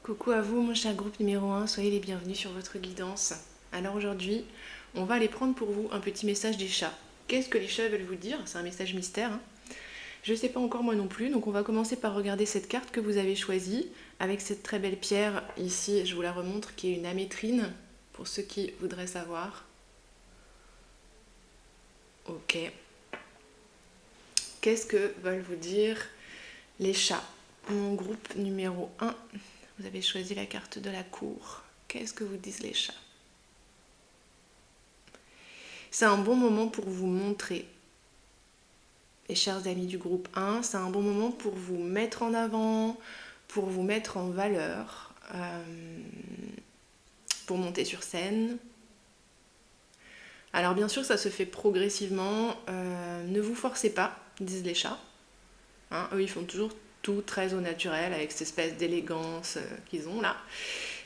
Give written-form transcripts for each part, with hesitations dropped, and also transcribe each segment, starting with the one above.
Coucou à vous mon cher groupe numéro 1, soyez les bienvenus sur votre guidance. Alors aujourd'hui, on va aller prendre pour vous un petit message des chats. Qu'est-ce que les chats veulent vous dire? C'est un message mystère, hein. Je ne sais pas encore moi non plus, donc on va commencer par regarder cette carte que vous avez choisie, avec cette très belle pierre, ici je vous la remontre, qui est une amétrine, pour ceux qui voudraient savoir. Ok. Qu'est-ce que veulent vous dire les chats? Mon groupe numéro 1, vous avez choisi la carte de la cour. Qu'est-ce que vous disent les chats? C'est un bon moment pour vous montrer. Les chers amis du groupe 1, c'est un bon moment pour vous mettre en avant, pour vous mettre en valeur, pour monter sur scène. Alors bien sûr, ça se fait progressivement. Ne vous forcez pas, disent les chats. Hein, eux, ils font toujours tout très au naturel, avec cette espèce d'élégance qu'ils ont là.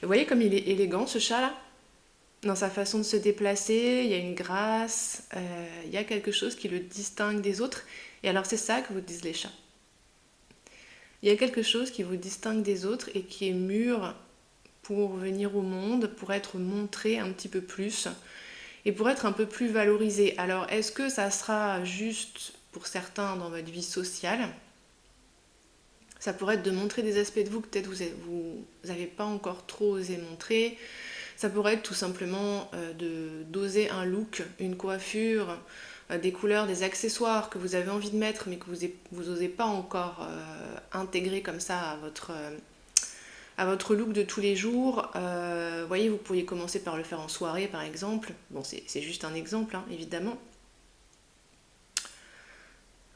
Vous voyez comme il est élégant ce chat-là? Dans sa façon de se déplacer, il y a une grâce, il y a quelque chose qui le distingue des autres. Et alors c'est ça que vous disent les chats. Il y a quelque chose qui vous distingue des autres et qui est mûr pour venir au monde, pour être montré un petit peu plus et pour être un peu plus valorisé. Alors est-ce que ça sera juste pour certains dans votre vie sociale? Ça pourrait être de montrer des aspects de vous que peut-être vous n'avez pas encore trop osé montrer. Ça pourrait être tout simplement d'oser un look, une coiffure, des couleurs, des accessoires que vous avez envie de mettre mais que vous n'osez pas encore intégrer comme ça à votre look de tous les jours. Vous voyez, vous pourriez commencer par le faire en soirée par exemple. Bon, c'est juste un exemple, hein, évidemment.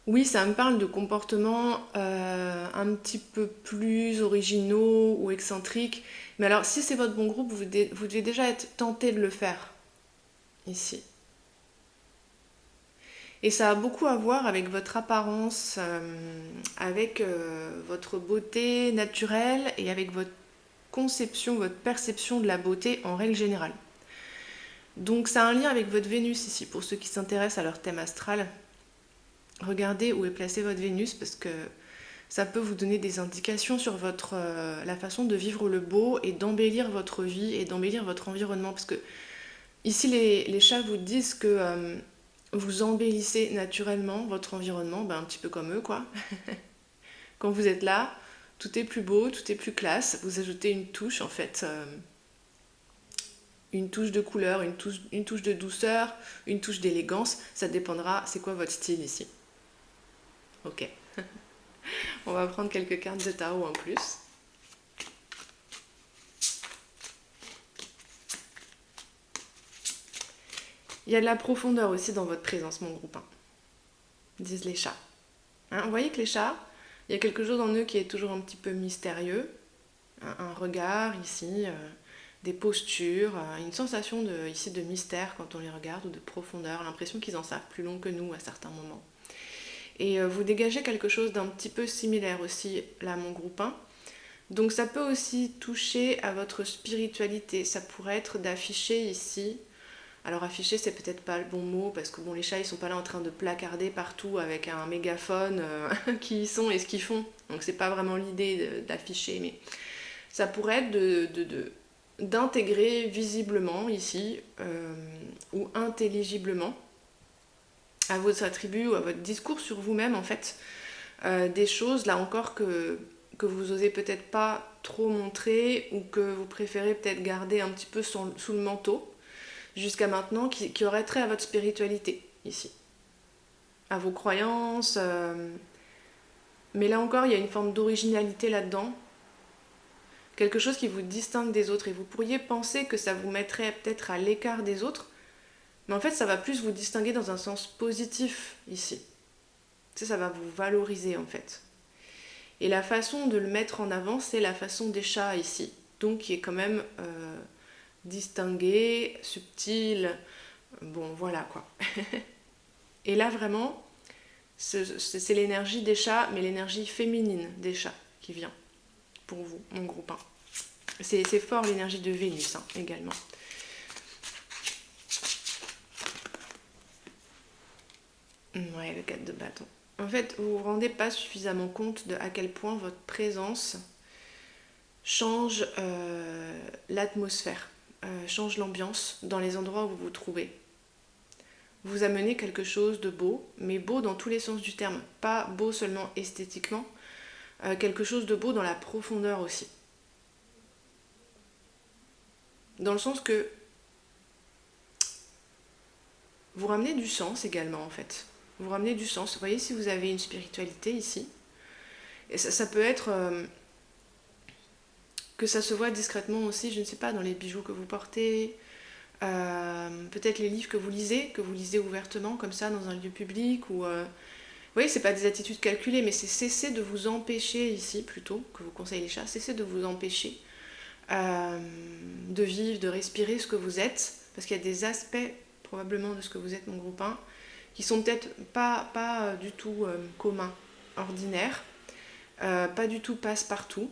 Oui, ça me parle de comportements un petit peu plus originaux ou excentriques. Mais alors, si c'est votre bon groupe, vous devez déjà être tenté de le faire, ici. Et ça a beaucoup à voir avec votre apparence, avec votre beauté naturelle et avec votre conception, votre perception de la beauté en règle générale. Donc ça a un lien avec votre Vénus ici, pour ceux qui s'intéressent à leur thème astral. Regardez où est placée votre Vénus parce que ça peut vous donner des indications sur la façon de vivre le beau et d'embellir votre vie et d'embellir votre environnement. Parce que ici, les chats vous disent que vous embellissez naturellement votre environnement, un petit peu comme eux, quoi. Quand vous êtes là, tout est plus beau, tout est plus classe. Vous ajoutez une touche, en fait, une touche de couleur, une touche de douceur, une touche d'élégance. Ça dépendra, c'est quoi votre style ici. Ok. On va prendre quelques cartes de tarot en plus. Il y a de la profondeur aussi dans votre présence, mon groupe 1, disent les chats. Hein, vous voyez que les chats, il y a quelque chose en eux qui est toujours un petit peu mystérieux. Un regard ici, des postures, une sensation ici de mystère quand on les regarde ou de profondeur, l'impression qu'ils en savent plus long que nous à certains moments. Et vous dégagez quelque chose d'un petit peu similaire aussi, là, mon groupe 1. Donc ça peut aussi toucher à votre spiritualité. Ça pourrait être d'afficher ici. Alors afficher, c'est peut-être pas le bon mot parce que bon, les chats ils sont pas là en train de placarder partout avec un mégaphone qui ils sont et ce qu'ils font. Donc c'est pas vraiment l'idée d'afficher, mais ça pourrait être d'intégrer visiblement ici ou intelligiblement à vos attributs ou à votre discours sur vous-même en fait des choses là encore que vous osez peut-être pas trop montrer ou que vous préférez peut-être garder un petit peu sous le manteau jusqu'à maintenant qui aurait trait à votre spiritualité ici, à vos croyances. Mais là encore, il y a une forme d'originalité là-dedans, quelque chose qui vous distingue des autres et vous pourriez penser que ça vous mettrait peut-être à l'écart des autres, mais en fait ça va plus vous distinguer dans un sens positif ici. Ça va vous valoriser en fait. Et la façon de le mettre en avant, c'est la façon des chats ici, donc qui est quand même distingué, subtil, bon voilà quoi. Et là vraiment, c'est l'énergie des chats, mais l'énergie féminine des chats qui vient pour vous, mon groupe 1. C'est fort l'énergie de Vénus également. Ouais, le 4 de bâton. En fait, vous vous rendez pas suffisamment compte de à quel point votre présence change l'atmosphère, change l'ambiance dans les endroits où vous vous trouvez. Vous amenez quelque chose de beau, mais beau dans tous les sens du terme, pas beau seulement esthétiquement, quelque chose de beau dans la profondeur aussi. Dans le sens que vous ramenez du sens également en fait. Vous ramenez du sens. Vous voyez si vous avez une spiritualité ici. Et ça peut être que ça se voit discrètement aussi, je ne sais pas, dans les bijoux que vous portez, peut-être les livres que vous lisez ouvertement comme ça dans un lieu public. Ou, vous voyez, c'est pas des attitudes calculées, mais c'est cesser de vous empêcher ici plutôt, que vous conseillez les chats, cesser de vous empêcher de vivre, de respirer ce que vous êtes, parce qu'il y a des aspects probablement de ce que vous êtes mon groupe 1 qui sont peut-être pas du tout communs, ordinaires, pas du tout passe-partout.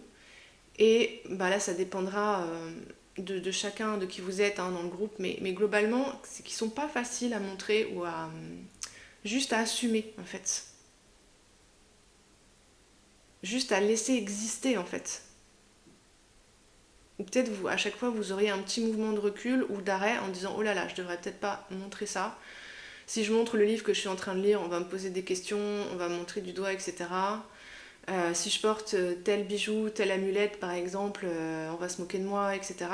Et bah là, ça dépendra de chacun, de qui vous êtes dans le groupe, mais globalement, c'est qu'ils sont pas faciles à montrer ou à juste à assumer en fait. Juste à laisser exister en fait. Ou peut-être vous, à chaque fois, vous auriez un petit mouvement de recul ou d'arrêt en disant « Oh là là, je devrais peut-être pas montrer ça. Si je montre le livre que je suis en train de lire, on va me poser des questions, on va me montrer du doigt, etc. Si je porte tel bijou, telle amulette, par exemple, on va se moquer de moi, etc. »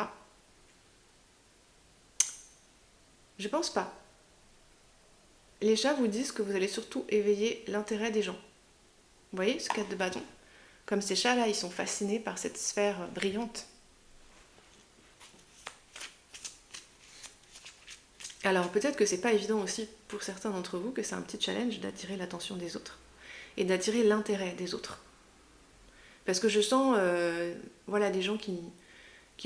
Je pense pas. Les chats vous disent que vous allez surtout éveiller l'intérêt des gens. Vous voyez ce 4 de bâton? Comme ces chats-là, ils sont fascinés par cette sphère brillante. Alors peut-être que c'est pas évident aussi pour certains d'entre vous que c'est un petit challenge d'attirer l'attention des autres et d'attirer l'intérêt des autres. Parce que je sens voilà, des gens qui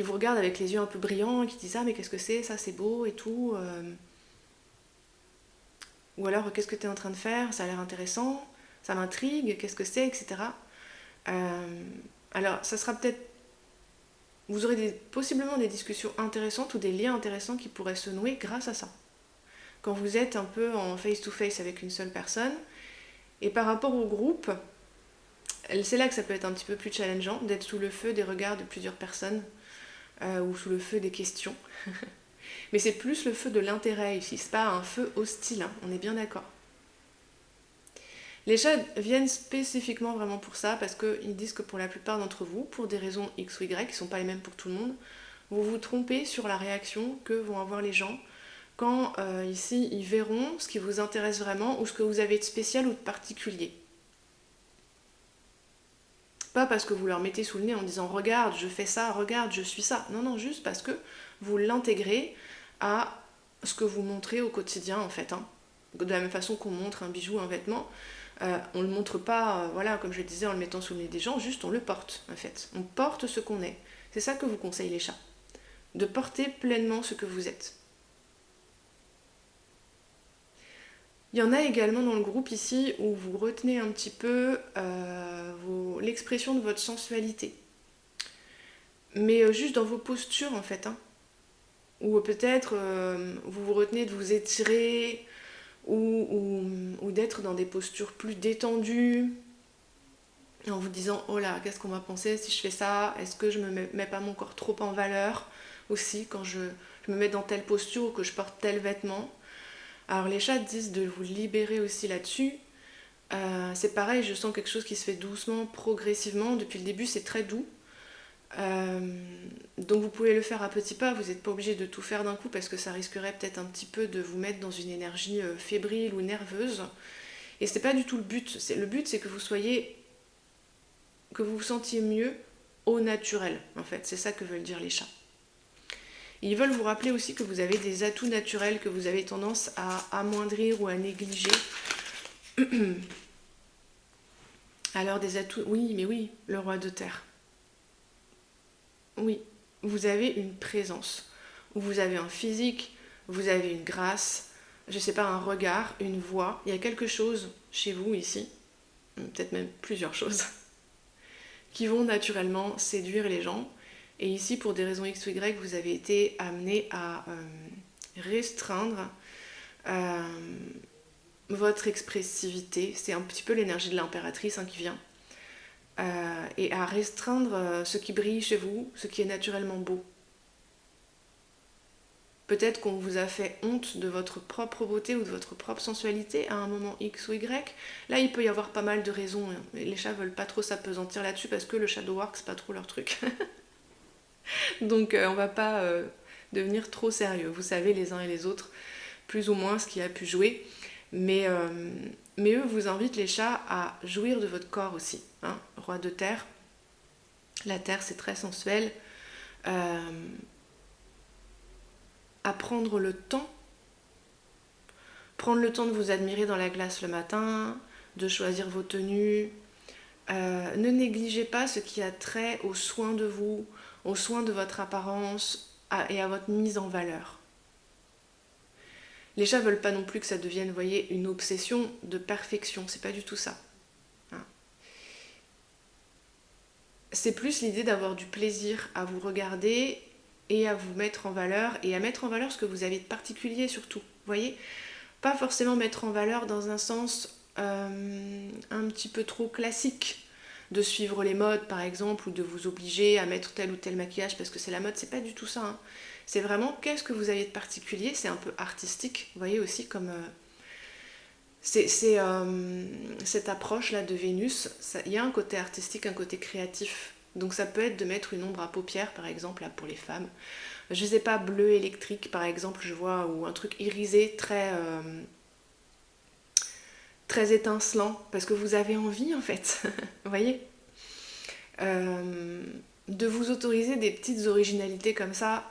vous regardent avec les yeux un peu brillants, qui disent « Ah mais qu'est-ce que c'est, ça c'est beau et tout ». Ou alors « Qu'est-ce que tu es en train de faire, ça a l'air intéressant, ça m'intrigue, qu'est-ce que c'est, etc. » Alors ça sera peut-être... Vous aurez possiblement des discussions intéressantes ou des liens intéressants qui pourraient se nouer grâce à ça. Quand vous êtes un peu en face-to-face avec une seule personne, et par rapport au groupe, c'est là que ça peut être un petit peu plus challengeant, d'être sous le feu des regards de plusieurs personnes, ou sous le feu des questions. Mais c'est plus le feu de l'intérêt ici, c'est pas un feu hostile, hein, on est bien d'accord. Les chats viennent spécifiquement vraiment pour ça, parce qu'ils disent que pour la plupart d'entre vous, pour des raisons X ou Y, qui ne sont pas les mêmes pour tout le monde, vous vous trompez sur la réaction que vont avoir les gens quand ici ils verront ce qui vous intéresse vraiment ou ce que vous avez de spécial ou de particulier. Pas parce que vous leur mettez sous le nez en disant « Regarde, je fais ça, regarde, je suis ça ». Non, non, juste parce que vous l'intégrez à ce que vous montrez au quotidien en fait. Hein. De la même façon qu'on montre un bijou, un vêtement, on ne le montre pas, voilà, comme je le disais, en le mettant sous le nez des gens, juste on le porte en fait. On porte ce qu'on est. C'est ça que vous conseillent les chats. De porter pleinement ce que vous êtes. Il y en a également dans le groupe ici où vous retenez un petit peu l'expression de votre sensualité. Mais juste dans vos postures en fait. Hein. Ou peut-être vous vous retenez de vous étirer ou d'être dans des postures plus détendues en vous disant « Oh là, qu'est-ce qu'on va penser si je fais ça? Est-ce que je me mets pas mon corps trop en valeur aussi quand je me mets dans telle posture ou que je porte tel vêtement ?» Alors les chats disent de vous libérer aussi là-dessus. C'est pareil, je sens quelque chose qui se fait doucement, progressivement. Depuis le début, c'est très doux. Donc vous pouvez le faire à petits pas, vous n'êtes pas obligé de tout faire d'un coup parce que ça risquerait peut-être un petit peu de vous mettre dans une énergie fébrile ou nerveuse. Et c'est pas du tout le but. Le but, c'est que vous vous sentiez mieux au naturel, en fait. C'est ça que veulent dire les chats. Ils veulent vous rappeler aussi que vous avez des atouts naturels que vous avez tendance à amoindrir ou à négliger. Alors des atouts... Oui, mais oui, le roi de terre. Oui, vous avez une présence. Vous avez un physique, vous avez une grâce, je sais pas, un regard, une voix. Il y a quelque chose chez vous ici, peut-être même plusieurs choses, qui vont naturellement séduire les gens. Et ici, pour des raisons X ou Y, vous avez été amené à restreindre votre expressivité. C'est un petit peu l'énergie de l'impératrice qui vient. et à restreindre ce qui brille chez vous, ce qui est naturellement beau. Peut-être qu'on vous a fait honte de votre propre beauté ou de votre propre sensualité à un moment X ou Y. Là, il peut y avoir pas mal de raisons. Les chats veulent pas trop s'apesantir là-dessus parce que le shadow work, c'est pas trop leur truc. Donc, on va pas devenir trop sérieux. Vous savez, les uns et les autres, plus ou moins ce qui a pu jouer. Mais eux vous invitent, les chats, à jouir de votre corps aussi. Hein, roi de terre. La terre, c'est très sensuel. À prendre le temps de vous admirer dans la glace le matin, de choisir vos tenues. Ne négligez pas ce qui a trait aux soins de vous, aux soins de votre apparence et à votre mise en valeur. Les chats veulent pas non plus que ça devienne, vous voyez, une obsession de perfection, c'est pas du tout ça. Hein. C'est plus l'idée d'avoir du plaisir à vous regarder et à vous mettre en valeur, et à mettre en valeur ce que vous avez de particulier surtout, vous voyez. Pas forcément mettre en valeur dans un sens un petit peu trop classique, de suivre les modes par exemple, ou de vous obliger à mettre tel ou tel maquillage parce que c'est la mode, c'est pas du tout ça. Hein. C'est vraiment qu'est-ce que vous avez de particulier, c'est un peu artistique, vous voyez aussi comme... c'est cette approche-là de Vénus, il y a un côté artistique, un côté créatif. Donc ça peut être de mettre une ombre à paupières par exemple, là, pour les femmes. Je sais pas, bleu électrique par exemple, je vois, ou un truc irisé très étincelant, parce que vous avez envie en fait, vous voyez, de vous autoriser des petites originalités comme ça,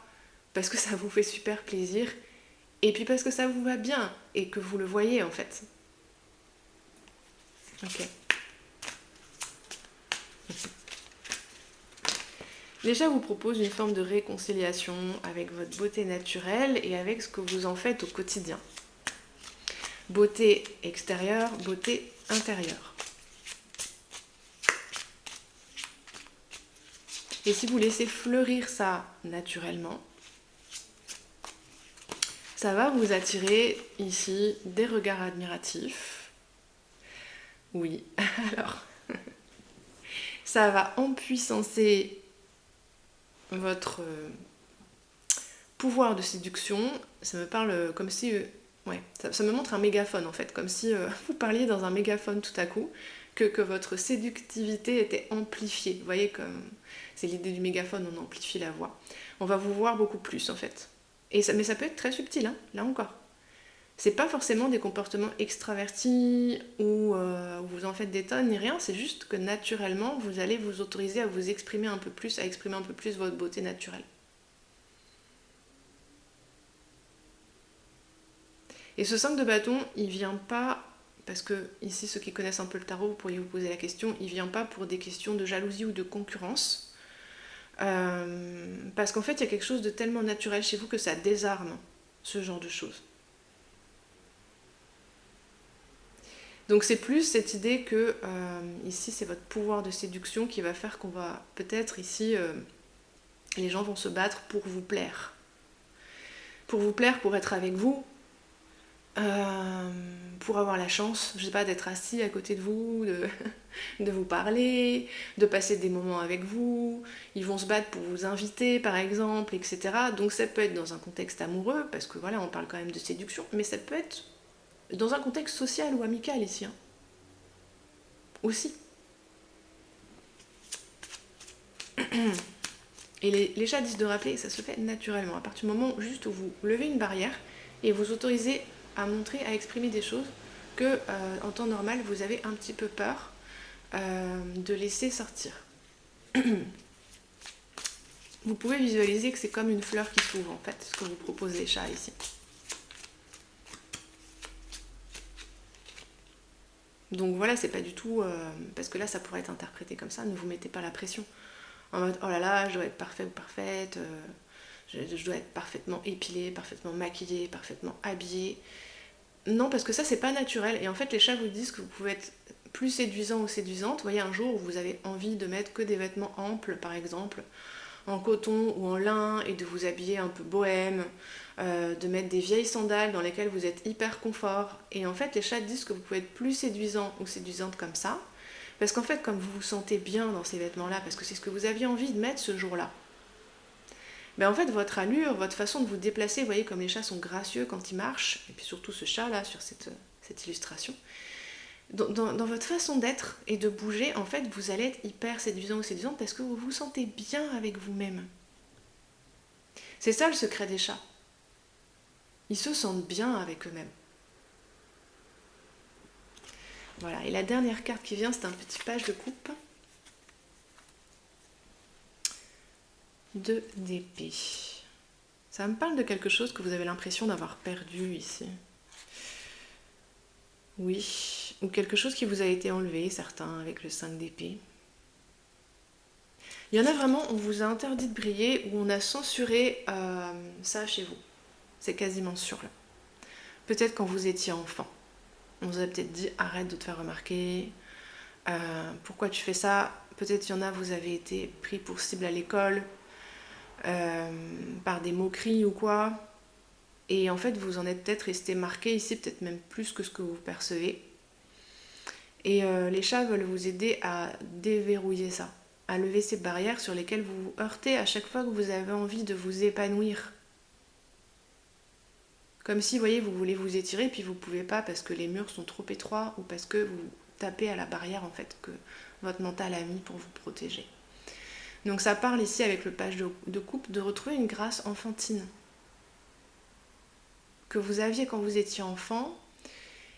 parce que ça vous fait super plaisir, et puis parce que ça vous va bien, et que vous le voyez en fait. Ok. Les chats vous proposent une forme de réconciliation avec votre beauté naturelle et avec ce que vous en faites au quotidien. Beauté extérieure, beauté intérieure. Et si vous laissez fleurir ça naturellement, ça va vous attirer ici des regards admiratifs. Oui, alors, ça va empuissancer votre pouvoir de séduction. Ça me parle comme si... ouais, ça me montre un mégaphone en fait, comme si vous parliez dans un mégaphone tout à coup, que votre séductivité était amplifiée. Vous voyez, comme c'est l'idée du mégaphone, on amplifie la voix. On va vous voir beaucoup plus en fait. Mais ça peut être très subtil, hein, là encore. C'est pas forcément des comportements extravertis où vous en faites des tonnes ni rien, c'est juste que naturellement vous allez vous autoriser à vous exprimer un peu plus, à exprimer un peu plus votre beauté naturelle. Et ce 5 de bâton, il vient pas, parce que ici ceux qui connaissent un peu le tarot, vous pourriez vous poser la question, il vient pas pour des questions de jalousie ou de concurrence, parce qu'en fait il y a quelque chose de tellement naturel chez vous que ça désarme ce genre de choses. Donc c'est plus cette idée que ici c'est votre pouvoir de séduction qui va faire qu'on va peut-être ici les gens vont se battre pour vous plaire. Pour vous plaire, pour être avec vous, pour avoir la chance, je sais pas, d'être assis à côté de vous, de vous parler, de passer des moments avec vous. Ils vont se battre pour vous inviter par exemple, etc. Donc ça peut être dans un contexte amoureux, parce que voilà, on parle quand même de séduction, mais ça peut être dans un contexte social ou amical ici, hein. Aussi. Et les chats disent de rappeler, ça se fait naturellement, à partir du moment juste où vous levez une barrière et vous autorisez à montrer, à exprimer des choses que en temps normal vous avez un petit peu peur de laisser sortir. Vous pouvez visualiser que c'est comme une fleur qui s'ouvre en fait, ce que vous proposent les chats ici. Donc voilà, c'est pas du tout... parce que là, ça pourrait être interprété comme ça, ne vous mettez pas la pression. En mode, oh là là, je dois être parfait ou parfaite, je dois être parfaitement épilée, parfaitement maquillée, parfaitement habillée. Non, parce que ça, c'est pas naturel. Et en fait, les chats vous disent que vous pouvez être plus séduisant ou séduisante. Vous voyez, un jour où vous avez envie de mettre que des vêtements amples, par exemple, en coton ou en lin, et de vous habiller un peu bohème, de mettre des vieilles sandales dans lesquelles vous êtes hyper confort. Et en fait, les chats disent que vous pouvez être plus séduisant ou séduisante comme ça, Parce qu'en fait, comme vous vous sentez bien dans ces vêtements-là, parce que c'est ce que vous aviez envie de mettre ce jour-là, ben en fait, votre allure, votre façon de vous déplacer, vous voyez comme les chats sont gracieux quand ils marchent, et puis surtout ce chat-là sur cette illustration, dans votre façon d'être et de bouger, en fait, vous allez être hyper séduisant ou séduisante parce que vous vous sentez bien avec vous-même. C'est ça le secret des chats. Ils se sentent bien avec eux-mêmes. Voilà, et la dernière carte qui vient, c'est un petit page de coupe. 2 d'épée. Ça me parle de quelque chose que vous avez l'impression d'avoir perdu ici. Oui, ou quelque chose qui vous a été enlevé, certains avec le 5 d'épée. Il y en a vraiment, on vous a interdit de briller ou on a censuré ça chez vous. C'est quasiment sûr là. Peut-être quand vous étiez enfant. On vous a peut-être dit arrête de te faire remarquer, pourquoi tu fais ça. Peut-être il y en a, vous avez été pris pour cible à l'école, par des moqueries ou quoi. Et en fait, vous en êtes peut-être resté marqué ici, peut-être même plus que ce que vous percevez. Et les chats veulent vous aider à déverrouiller ça, à lever ces barrières sur lesquelles vous vous heurtez à chaque fois que vous avez envie de vous épanouir. Comme si, vous voyez, vous voulez vous étirer, puis vous pouvez pas parce que les murs sont trop étroits ou parce que vous tapez à la barrière en fait que votre mental a mis pour vous protéger. Donc ça parle ici avec le page de coupe de retrouver une grâce enfantine que vous aviez quand vous étiez enfant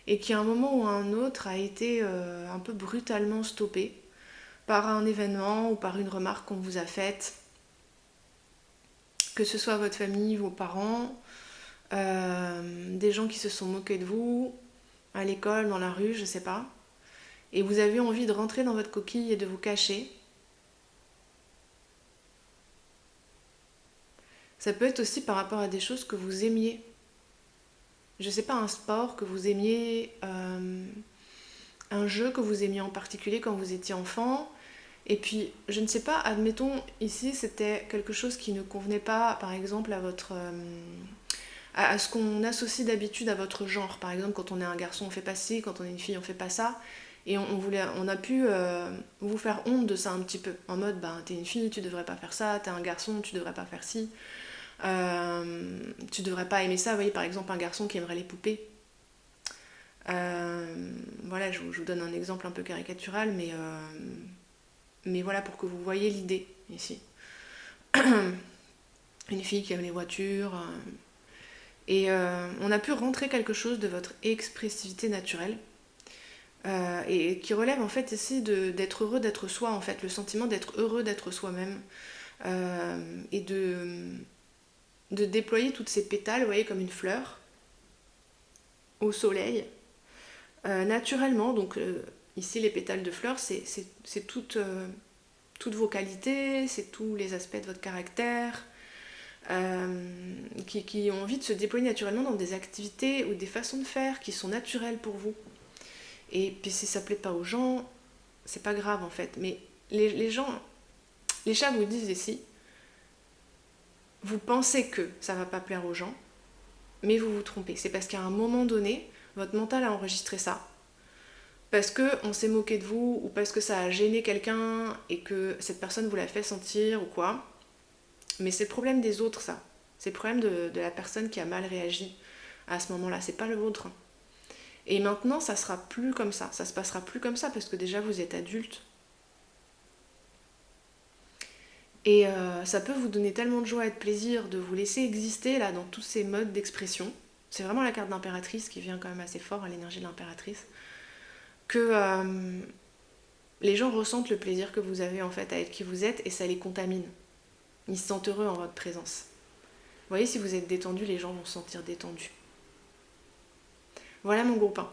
et qui à un moment ou à un autre a été un peu brutalement stoppé par un événement ou par une remarque qu'on vous a faite, que ce soit votre famille, vos parents, des gens qui se sont moqués de vous, à l'école, dans la rue, je sais pas, et vous avez envie de rentrer dans votre coquille et de vous cacher. Ça peut être aussi par rapport à des choses que vous aimiez. Je sais pas, un sport que vous aimiez, un jeu que vous aimiez en particulier quand vous étiez enfant. Et puis, je ne sais pas, admettons, ici, c'était quelque chose qui ne convenait pas, par exemple, à votre... à ce qu'on associe d'habitude à votre genre. Par exemple, quand on est un garçon, on fait pas ci, quand on est une fille, on fait pas ça. Et on a pu vous faire honte de ça un petit peu. En mode, ben, t'es une fille, tu devrais pas faire ça, t'es un garçon, tu devrais pas faire ci. Tu devrais pas aimer ça. Vous voyez, par exemple, un garçon qui aimerait les poupées. Voilà, je vous donne un exemple un peu caricatural, mais voilà, pour que vous voyez l'idée ici. Une fille qui aime les voitures. Et on a pu rentrer quelque chose de votre expressivité naturelle. Et qui relève en fait ici d'être heureux d'être soi, en fait, le sentiment d'être heureux d'être soi-même. Et de déployer toutes ces pétales, vous voyez, comme une fleur, au soleil, naturellement. Donc ici, les pétales de fleurs, c'est toutes vos qualités, c'est tous les aspects de votre caractère, qui ont envie de se déployer naturellement dans des activités ou des façons de faire qui sont naturelles pour vous. Et puis si ça plaît pas aux gens, c'est pas grave en fait. Mais les gens, les chats vous disent ici, vous pensez que ça va pas plaire aux gens, mais vous vous trompez. C'est parce qu'à un moment donné, votre mental a enregistré ça. Parce qu'on s'est moqué de vous, ou parce que ça a gêné quelqu'un, et que cette personne vous l'a fait sentir, ou quoi. Mais c'est le problème des autres, ça. C'est le problème de la personne qui a mal réagi à ce moment-là. C'est pas le vôtre. Et maintenant, ça sera plus comme ça. Ça se passera plus comme ça, parce que déjà, vous êtes adulte. Et ça peut vous donner tellement de joie et de plaisir de vous laisser exister là dans tous ces modes d'expression. C'est vraiment la carte d'impératrice qui vient quand même assez fort à l'énergie de l'impératrice. Que les gens ressentent le plaisir que vous avez en fait à être qui vous êtes et ça les contamine. Ils se sentent heureux en votre présence. Vous voyez, si vous êtes détendu, les gens vont se sentir détendus. Voilà mon groupe 1.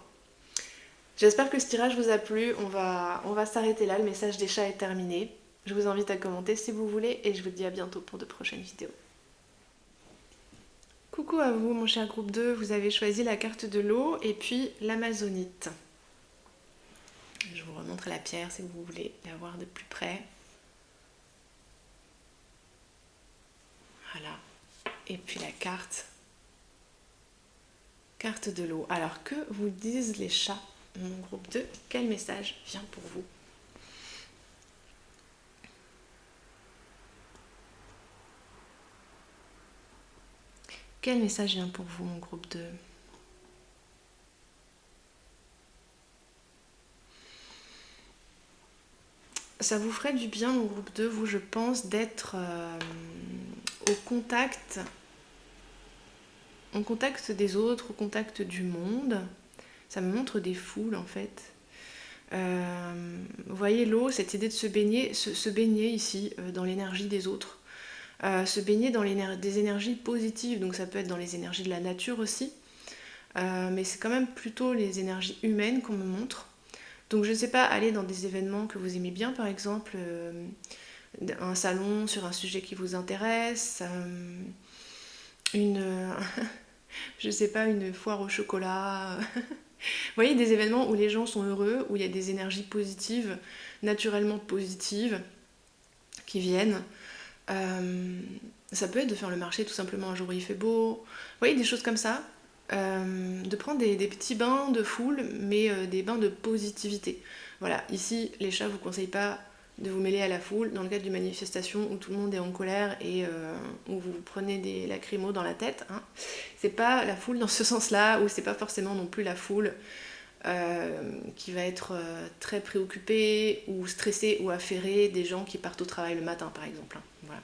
J'espère que ce tirage vous a plu. On va s'arrêter là. Le message des chats est terminé. Je vous invite à commenter si vous voulez et je vous dis à bientôt pour de prochaines vidéos. Coucou à vous mon cher groupe 2, vous avez choisi la carte de l'eau et puis l'amazonite. Je vous remontre la pierre si vous voulez la voir de plus près. Voilà. Et puis la carte de l'eau. Alors que vous disent les chats, mon groupe 2, quel message vient pour vous? Quel message vient pour vous, mon groupe 2? Ça vous ferait du bien, mon groupe 2, vous, je pense, d'être au contact des autres, au contact du monde. Ça me montre des foules, en fait. Vous voyez l'eau, cette idée de se baigner ici dans l'énergie des autres. Se baigner dans des énergies positives, donc ça peut être dans les énergies de la nature aussi. Mais c'est quand même plutôt les énergies humaines qu'on me montre. Donc je ne sais pas, aller dans des événements que vous aimez bien, par exemple, un salon sur un sujet qui vous intéresse, je sais pas, une foire au chocolat. Vous voyez, des événements où les gens sont heureux, où il y a des énergies positives, naturellement positives, qui viennent. Ça peut être de faire le marché tout simplement un jour où il fait beau. Vous voyez, des choses comme ça. De prendre des petits bains de foule, mais des bains de positivité. Voilà, ici, les chats ne vous conseillent pas de vous mêler à la foule dans le cadre d'une manifestation où tout le monde est en colère et où vous prenez des lacrymos dans la tête. Hein. C'est pas la foule dans ce sens-là, ou c'est pas forcément non plus la foule qui va être très préoccupée ou stressée ou affairée des gens qui partent au travail le matin, par exemple. Hein. Voilà.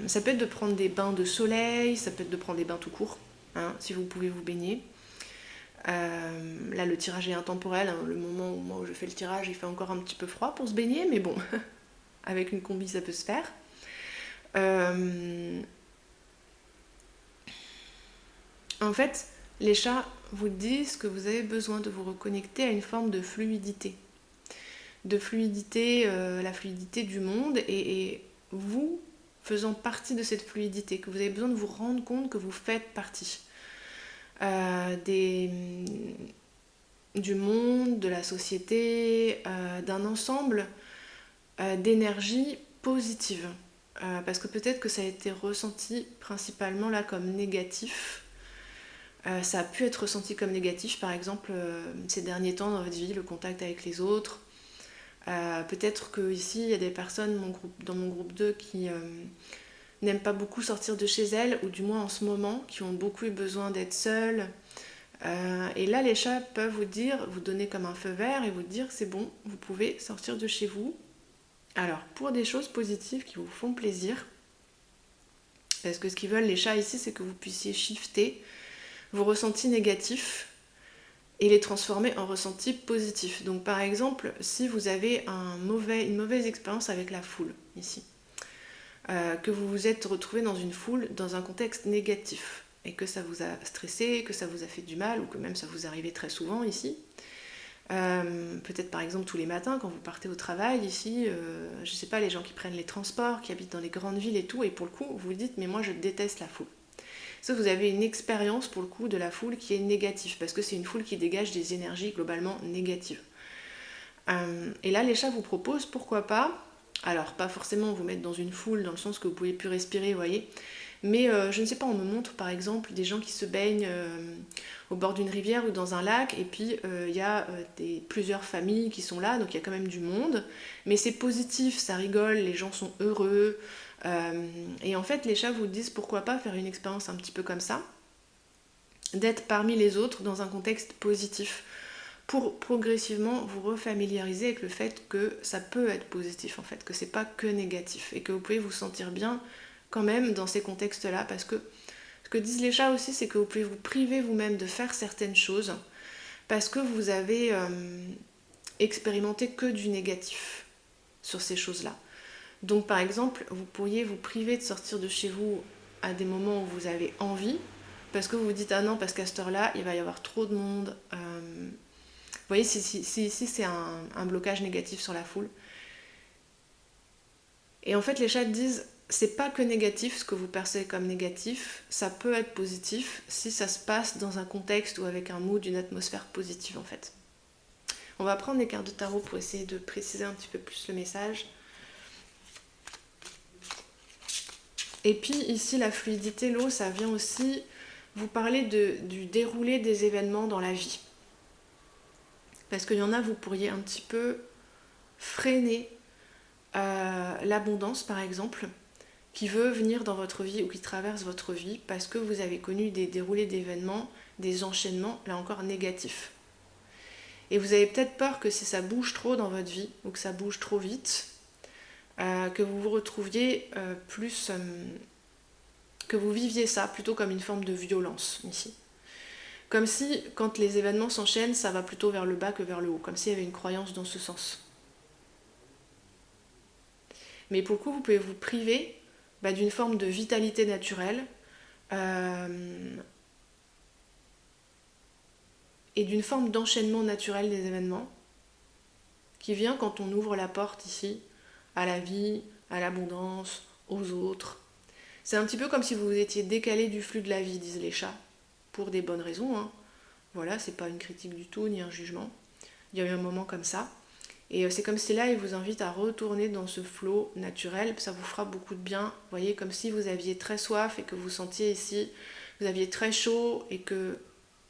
Ça peut être de prendre des bains de soleil, ça peut être de prendre des bains tout court, hein, si vous pouvez vous baigner. Là, le tirage est intemporel, hein, le moment où je fais le tirage, il fait encore un petit peu froid pour se baigner, mais bon, avec une combi, ça peut se faire. En fait, les chats vous disent que vous avez besoin de vous reconnecter à une forme de fluidité. La fluidité du monde, et vous faisant partie de cette fluidité, que vous avez besoin de vous rendre compte que vous faites partie du monde, de la société, d'un ensemble d'énergie positive. Parce que peut-être que ça a été ressenti principalement là comme négatif. Ça a pu être ressenti comme négatif, par exemple, ces derniers temps dans votre vie, le contact avec les autres. Peut-être qu'ici, il y a des personnes dans mon groupe 2 qui n'aiment pas beaucoup sortir de chez elles, ou du moins en ce moment, qui ont beaucoup eu besoin d'être seules. Et là, les chats peuvent vous donner comme un feu vert et vous dire c'est bon, vous pouvez sortir de chez vous. Alors, pour des choses positives qui vous font plaisir, parce que ce qu'ils veulent, les chats ici, c'est que vous puissiez shifter vos ressentis négatifs et les transformer en ressentis positifs. Donc par exemple, si vous avez une mauvaise expérience avec la foule, ici, que vous vous êtes retrouvé dans une foule, dans un contexte négatif, et que ça vous a stressé, que ça vous a fait du mal, ou que même ça vous arrivait très souvent ici, peut-être par exemple tous les matins quand vous partez au travail ici, je sais pas, les gens qui prennent les transports, qui habitent dans les grandes villes et tout, et pour le coup, vous vous dites mais moi je déteste la foule. Sauf que vous avez une expérience pour le coup de la foule qui est négative, parce que c'est une foule qui dégage des énergies globalement négatives. Et là, les chats vous proposent, pourquoi pas, alors pas forcément vous mettre dans une foule dans le sens que vous pouvez plus respirer, vous voyez, mais je ne sais pas, on me montre par exemple des gens qui se baignent au bord d'une rivière ou dans un lac, et puis il y a plusieurs familles qui sont là, donc il y a quand même du monde, mais c'est positif, ça rigole, les gens sont heureux. Et en fait, les chats vous disent pourquoi pas faire une expérience un petit peu comme ça, d'être parmi les autres dans un contexte positif, pour progressivement vous refamiliariser avec le fait que ça peut être positif en fait, que c'est pas que négatif, et que vous pouvez vous sentir bien quand même dans ces contextes-là, parce que ce que disent les chats aussi, c'est que vous pouvez vous priver vous-même de faire certaines choses, parce que vous avez expérimenté que du négatif sur ces choses-là. Donc par exemple, vous pourriez vous priver de sortir de chez vous à des moments où vous avez envie, parce que vous vous dites ah non, parce qu'à cette heure-là, il va y avoir trop de monde. Vous voyez, si c'est un blocage négatif sur la foule. Et en fait, les chats disent c'est pas que négatif ce que vous percevez comme négatif, ça peut être positif si ça se passe dans un contexte ou avec un mood, une atmosphère positive en fait. On va prendre les cartes de tarot pour essayer de préciser un petit peu plus le message. Et puis ici, la fluidité, l'eau, ça vient aussi vous parler du déroulé des événements dans la vie. Parce qu'il y en a, vous pourriez un petit peu freiner l'abondance, par exemple, qui veut venir dans votre vie ou qui traverse votre vie parce que vous avez connu des déroulés d'événements, des enchaînements, là encore négatifs. Et vous avez peut-être peur que si ça bouge trop dans votre vie ou que ça bouge trop vite, que vous vous retrouviez que vous viviez ça plutôt comme une forme de violence ici. Comme si, quand les événements s'enchaînent, ça va plutôt vers le bas que vers le haut, comme s'il y avait une croyance dans ce sens. Mais pour le coup, vous pouvez vous priver d'une forme de vitalité naturelle et d'une forme d'enchaînement naturel des événements qui vient quand on ouvre la porte ici à la vie, à l'abondance, aux autres. C'est un petit peu comme si vous étiez décalé du flux de la vie, disent les chats, pour des bonnes raisons. Hein. Voilà, c'est pas une critique du tout, ni un jugement. Il y a eu un moment comme ça. Et c'est comme si là, il vous invite à retourner dans ce flot naturel. Ça vous fera beaucoup de bien. Vous voyez, comme si vous aviez très soif et que vous sentiez ici, vous aviez très chaud et que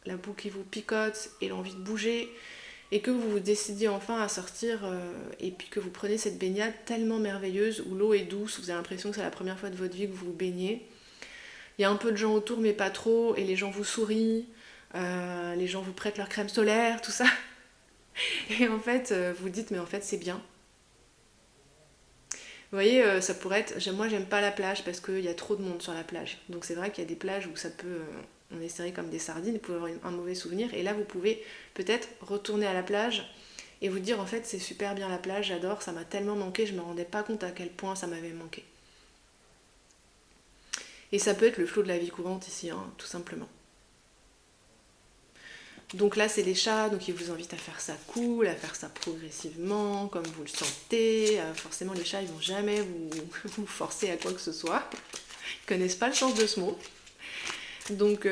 la boue qui vous picote et l'envie de bouger. Et que vous vous décidiez enfin à sortir et puis que vous prenez cette baignade tellement merveilleuse où l'eau est douce, vous avez l'impression que c'est la première fois de votre vie que vous vous baignez. Il y a un peu de gens autour mais pas trop et les gens vous sourient, les gens vous prêtent leur crème solaire, tout ça. Et en fait, vous dites mais en fait c'est bien. Vous voyez, ça pourrait être... Moi j'aime pas la plage parce qu'il y a trop de monde sur la plage. Donc c'est vrai qu'il y a des plages où ça peut... on est serré comme des sardines, vous pouvez avoir un mauvais souvenir. Et là vous pouvez peut-être retourner à la plage et vous dire en fait c'est super bien la plage, j'adore, ça m'a tellement manqué, je me rendais pas compte à quel point ça m'avait manqué. Et ça peut être le flot de la vie courante ici, hein, tout simplement. Donc là c'est les chats, donc ils vous invitent à faire ça cool, à faire ça progressivement, comme vous le sentez. Forcément les chats ils vont jamais vous forcer à quoi que ce soit. Ils connaissent pas le sens de ce mot. Donc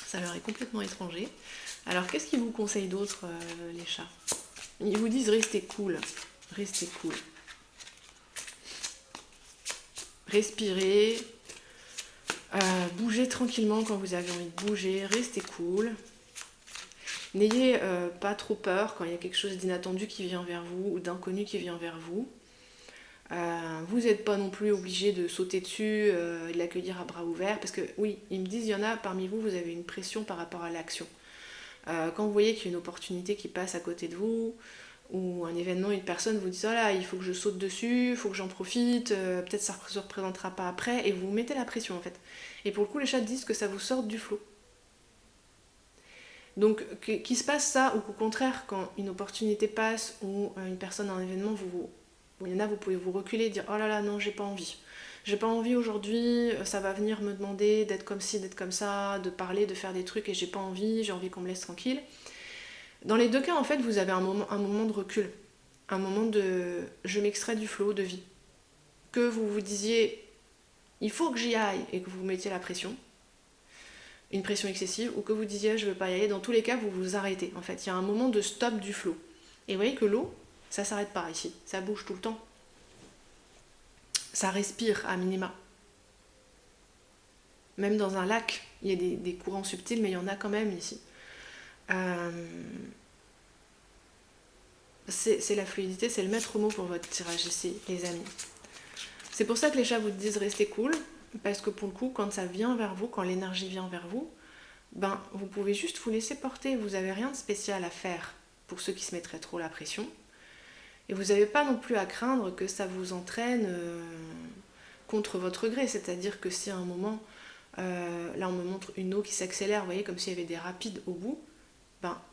ça leur est complètement étranger. Alors qu'est-ce qu'ils vous conseillent d'autre les chats? Ils vous disent restez cool, restez cool. Respirez, bougez tranquillement quand vous avez envie de bouger, restez cool. N'ayez pas trop peur quand il y a quelque chose d'inattendu qui vient vers vous ou d'inconnu qui vient vers vous. Vous n'êtes pas non plus obligé de sauter dessus et de l'accueillir à bras ouverts parce que oui, ils me disent, il y en a parmi vous, vous avez une pression par rapport à l'action. Quand vous voyez qu'il y a une opportunité qui passe à côté de vous ou un événement, une personne vous dit oh là, il faut que je saute dessus, il faut que j'en profite, peut-être ça ne se représentera pas après, et vous mettez la pression en fait. Et pour le coup, les chats disent que ça vous sorte du flot. Donc qu'il se passe ça, ou qu'au contraire, quand une opportunité passe ou une personne, un événement, il y en a, vous pouvez vous reculer et dire oh là là, non, j'ai pas envie. J'ai pas envie aujourd'hui, ça va venir me demander d'être comme ci, d'être comme ça, de parler, de faire des trucs et j'ai pas envie, j'ai envie qu'on me laisse tranquille. Dans les deux cas, en fait, vous avez un moment de recul, un moment de je m'extrais du flot de vie. Que vous vous disiez il faut que j'y aille et que vous mettiez la pression, une pression excessive, ou que vous disiez je veux pas y aller, dans tous les cas, vous vous arrêtez. En fait, il y a un moment de stop du flot. Et vous voyez que l'eau, ça s'arrête pas ici, ça bouge tout le temps. Ça respire à minima. Même dans un lac, il y a des courants subtils, mais il y en a quand même ici. C'est la fluidité, c'est le maître mot pour votre tirage ici, les amis. C'est pour ça que les chats vous disent restez cool, parce que pour le coup, quand ça vient vers vous, quand l'énergie vient vers vous, vous pouvez juste vous laisser porter, vous n'avez rien de spécial à faire pour ceux qui se mettraient trop la pression. Et vous n'avez pas non plus à craindre que ça vous entraîne contre votre gré, c'est-à-dire que si à un moment, là on me montre une eau qui s'accélère, vous voyez, comme s'il y avait des rapides au bout,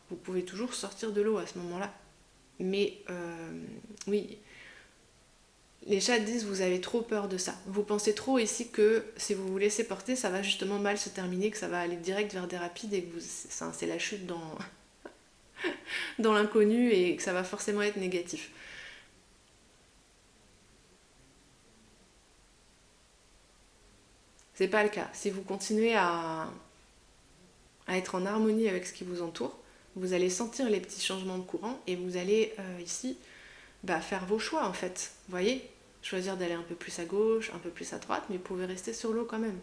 vous pouvez toujours sortir de l'eau à ce moment-là. Mais oui, les chats disent vous avez trop peur de ça. Vous pensez trop ici que si vous vous laissez porter, ça va justement mal se terminer, que ça va aller direct vers des rapides et que c'est la chute dans, dans l'inconnu et que ça va forcément être négatif. C'est pas le cas. Si vous continuez à être en harmonie avec ce qui vous entoure, vous allez sentir les petits changements de courant et vous allez ici faire vos choix en fait. Vous voyez, choisir d'aller un peu plus à gauche, un peu plus à droite, mais vous pouvez rester sur l'eau quand même.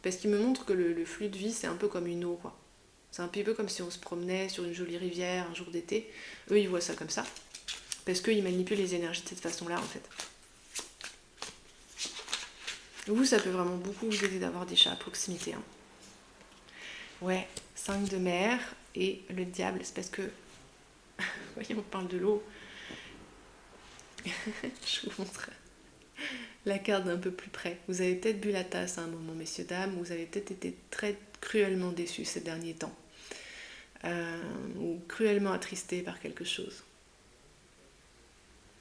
Parce qu'il me montre que le flux de vie, c'est un peu comme une eau, quoi. C'est un petit peu comme si on se promenait sur une jolie rivière un jour d'été. Eux, ils voient ça comme ça. Parce qu'ils manipulent les énergies de cette façon-là, en fait. Vous, ça peut vraiment beaucoup vous aider d'avoir des chats à proximité. Hein. Ouais, 5 de mer et le diable, c'est parce que... Vous voyez, on parle de l'eau. Je vous montre la carte d'un peu plus près. Vous avez peut-être bu la tasse à un moment, messieurs, dames. Vous avez peut-être été très cruellement déçus ces derniers temps. Ou cruellement attristés par quelque chose.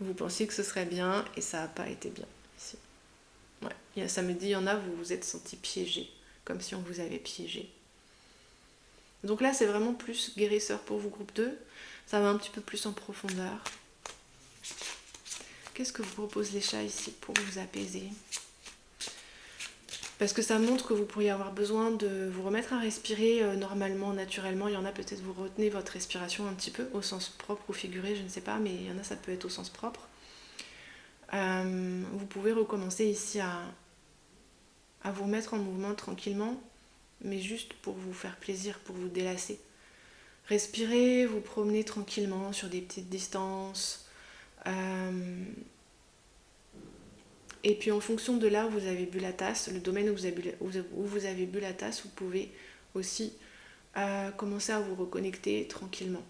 Vous pensiez que ce serait bien et ça n'a pas été bien ici. Ouais. Ça me dit, il y en a, vous vous êtes senti piégé, comme si on vous avait piégé. Donc là, c'est vraiment plus guérisseur pour vous, groupe 2. Ça va un petit peu plus en profondeur. Qu'est-ce que vous proposent les chats ici pour vous apaiser? Parce que ça montre que vous pourriez avoir besoin de vous remettre à respirer normalement, naturellement. Il y en a peut-être vous retenez votre respiration un petit peu, au sens propre ou figuré, je ne sais pas, mais il y en a ça peut être au sens propre. Vous pouvez recommencer ici à vous mettre en mouvement tranquillement, mais juste pour vous faire plaisir, pour vous délasser. Respirez, vous promenez tranquillement sur des petites distances. Et puis en fonction de là où vous avez bu la tasse, le domaine où vous avez bu la tasse, vous pouvez aussi commencer à vous reconnecter tranquillement.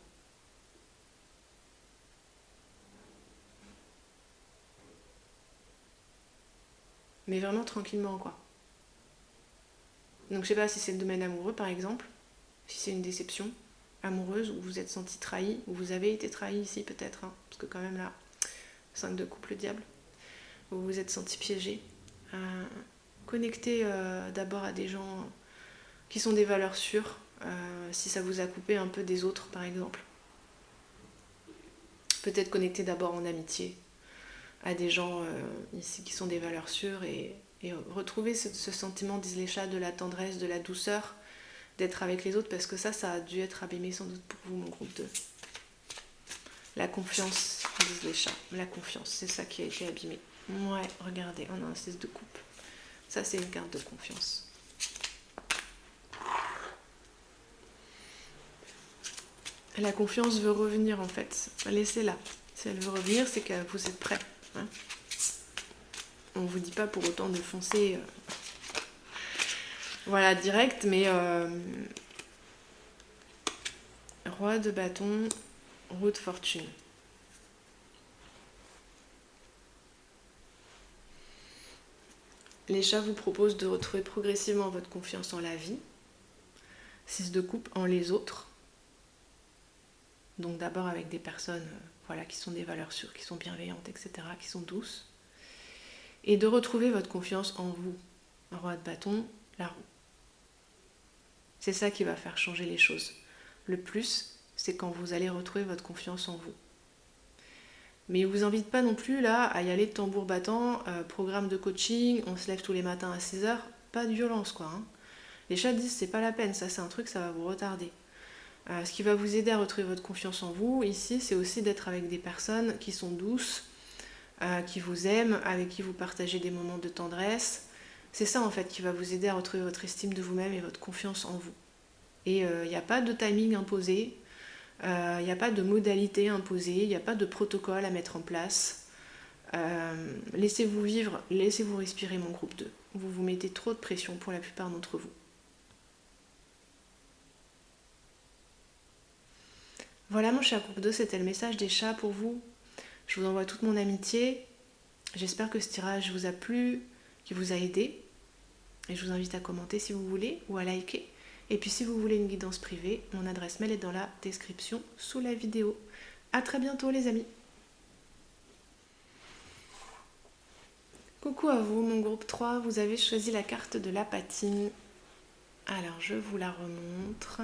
Mais vraiment tranquillement, quoi. Donc je sais pas si c'est le domaine amoureux par exemple, si c'est une déception amoureuse où vous vous êtes senti trahi, où vous avez été trahi ici peut-être, hein, parce que quand même là, 5 de coupe, le diable, où vous vous êtes senti piégé. Connectez d'abord à des gens qui sont des valeurs sûres, si ça vous a coupé un peu des autres par exemple. Peut-être connecter d'abord en amitié à des gens ici qui sont des valeurs sûres et retrouver ce sentiment, disent les chats, de la tendresse, de la douceur, d'être avec les autres, parce que ça a dû être abîmé sans doute pour vous, mon groupe 2. La confiance, disent les chats, la confiance, c'est ça qui a été abîmé. Ouais, regardez, on a un 6 de coupe. Ça, c'est une carte de confiance. La confiance veut revenir en fait. Laissez-la. Si elle veut revenir, c'est que vous êtes prêts. Hein, on ne vous dit pas pour autant de foncer voilà, direct, mais roi de bâton, roue de fortune. Les chats vous proposent de retrouver progressivement votre confiance en la vie. 6 de coupe en les autres. Donc d'abord avec des personnes voilà, qui sont des valeurs sûres, qui sont bienveillantes, etc., qui sont douces. Et de retrouver votre confiance en vous. Roi de bâton, la roue. C'est ça qui va faire changer les choses. Le plus, c'est quand vous allez retrouver votre confiance en vous. Mais il ne vous invite pas non plus là à y aller de tambour battant, programme de coaching, on se lève tous les matins à 6h, pas de violence quoi. Hein. Les chats disent c'est pas la peine, ça c'est un truc, ça va vous retarder. Ce qui va vous aider à retrouver votre confiance en vous ici, c'est aussi d'être avec des personnes qui sont douces, qui vous aiment, avec qui vous partagez des moments de tendresse. C'est ça en fait qui va vous aider à retrouver votre estime de vous-même et votre confiance en vous. Et il n'y a pas de timing imposé, il n'y a pas de modalité imposée, il n'y a pas de protocole à mettre en place. Laissez-vous vivre, laissez-vous respirer mon groupe 2. Vous vous mettez trop de pression pour la plupart d'entre vous. Voilà mon cher groupe 2, c'était le message des chats pour vous. Je vous envoie toute mon amitié. J'espère que ce tirage vous a plu, qu'il vous a aidé. Et je vous invite à commenter si vous voulez ou à liker. Et puis si vous voulez une guidance privée, mon adresse mail est dans la description sous la vidéo. A très bientôt les amis. Coucou à vous mon groupe 3, vous avez choisi la carte de la patine. Alors je vous la remontre.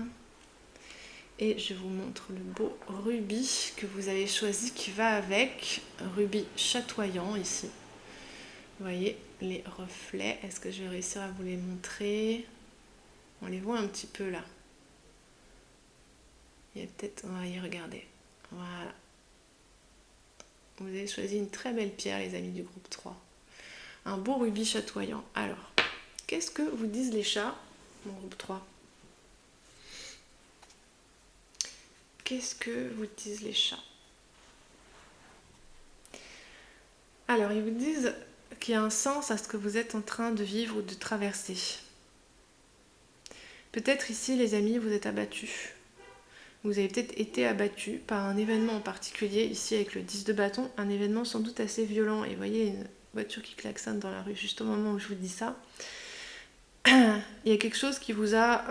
Et je vous montre le beau rubis que vous avez choisi qui va avec. Rubis chatoyant ici. Vous voyez les reflets. Est-ce que je vais réussir à vous les montrer? On les voit un petit peu là. Il y a peut-être... Oui, regardez. Voilà. Vous avez choisi une très belle pierre les amis du groupe 3. Un beau rubis chatoyant. Alors, qu'est-ce que vous disent les chats, mon groupe 3? Qu'est-ce que vous disent les chats? Alors, ils vous disent qu'il y a un sens à ce que vous êtes en train de vivre ou de traverser. Peut-être ici, les amis, vous êtes abattus. Vous avez peut-être été abattus par un événement en particulier, ici avec le 10 de bâton, un événement sans doute assez violent. Et vous voyez une voiture qui klaxonne dans la rue juste au moment où je vous dis ça. Il y a quelque chose qui vous a...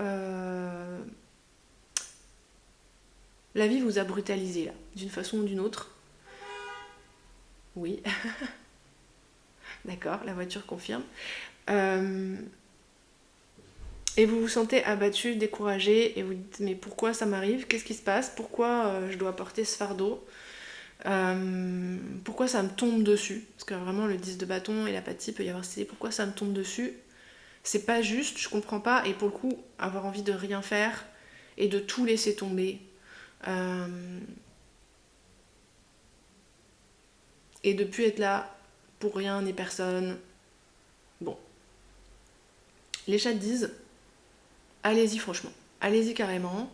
La vie vous a brutalisé, là, d'une façon ou d'une autre. Oui. D'accord, la voiture confirme. Et vous vous sentez abattu, découragé, et vous dites mais pourquoi ça m'arrive? Qu'est-ce qui se passe? Pourquoi je dois porter ce fardeau? Pourquoi ça me tombe dessus? Parce que vraiment le 10 de bâton et l'apathie peut y avoir c'est pourquoi ça me tombe dessus? C'est pas juste, je comprends pas, et pour le coup, avoir envie de rien faire et de tout laisser tomber. Et de plus être là pour rien ni personne. Bon. Les chats disent allez-y franchement, allez-y carrément.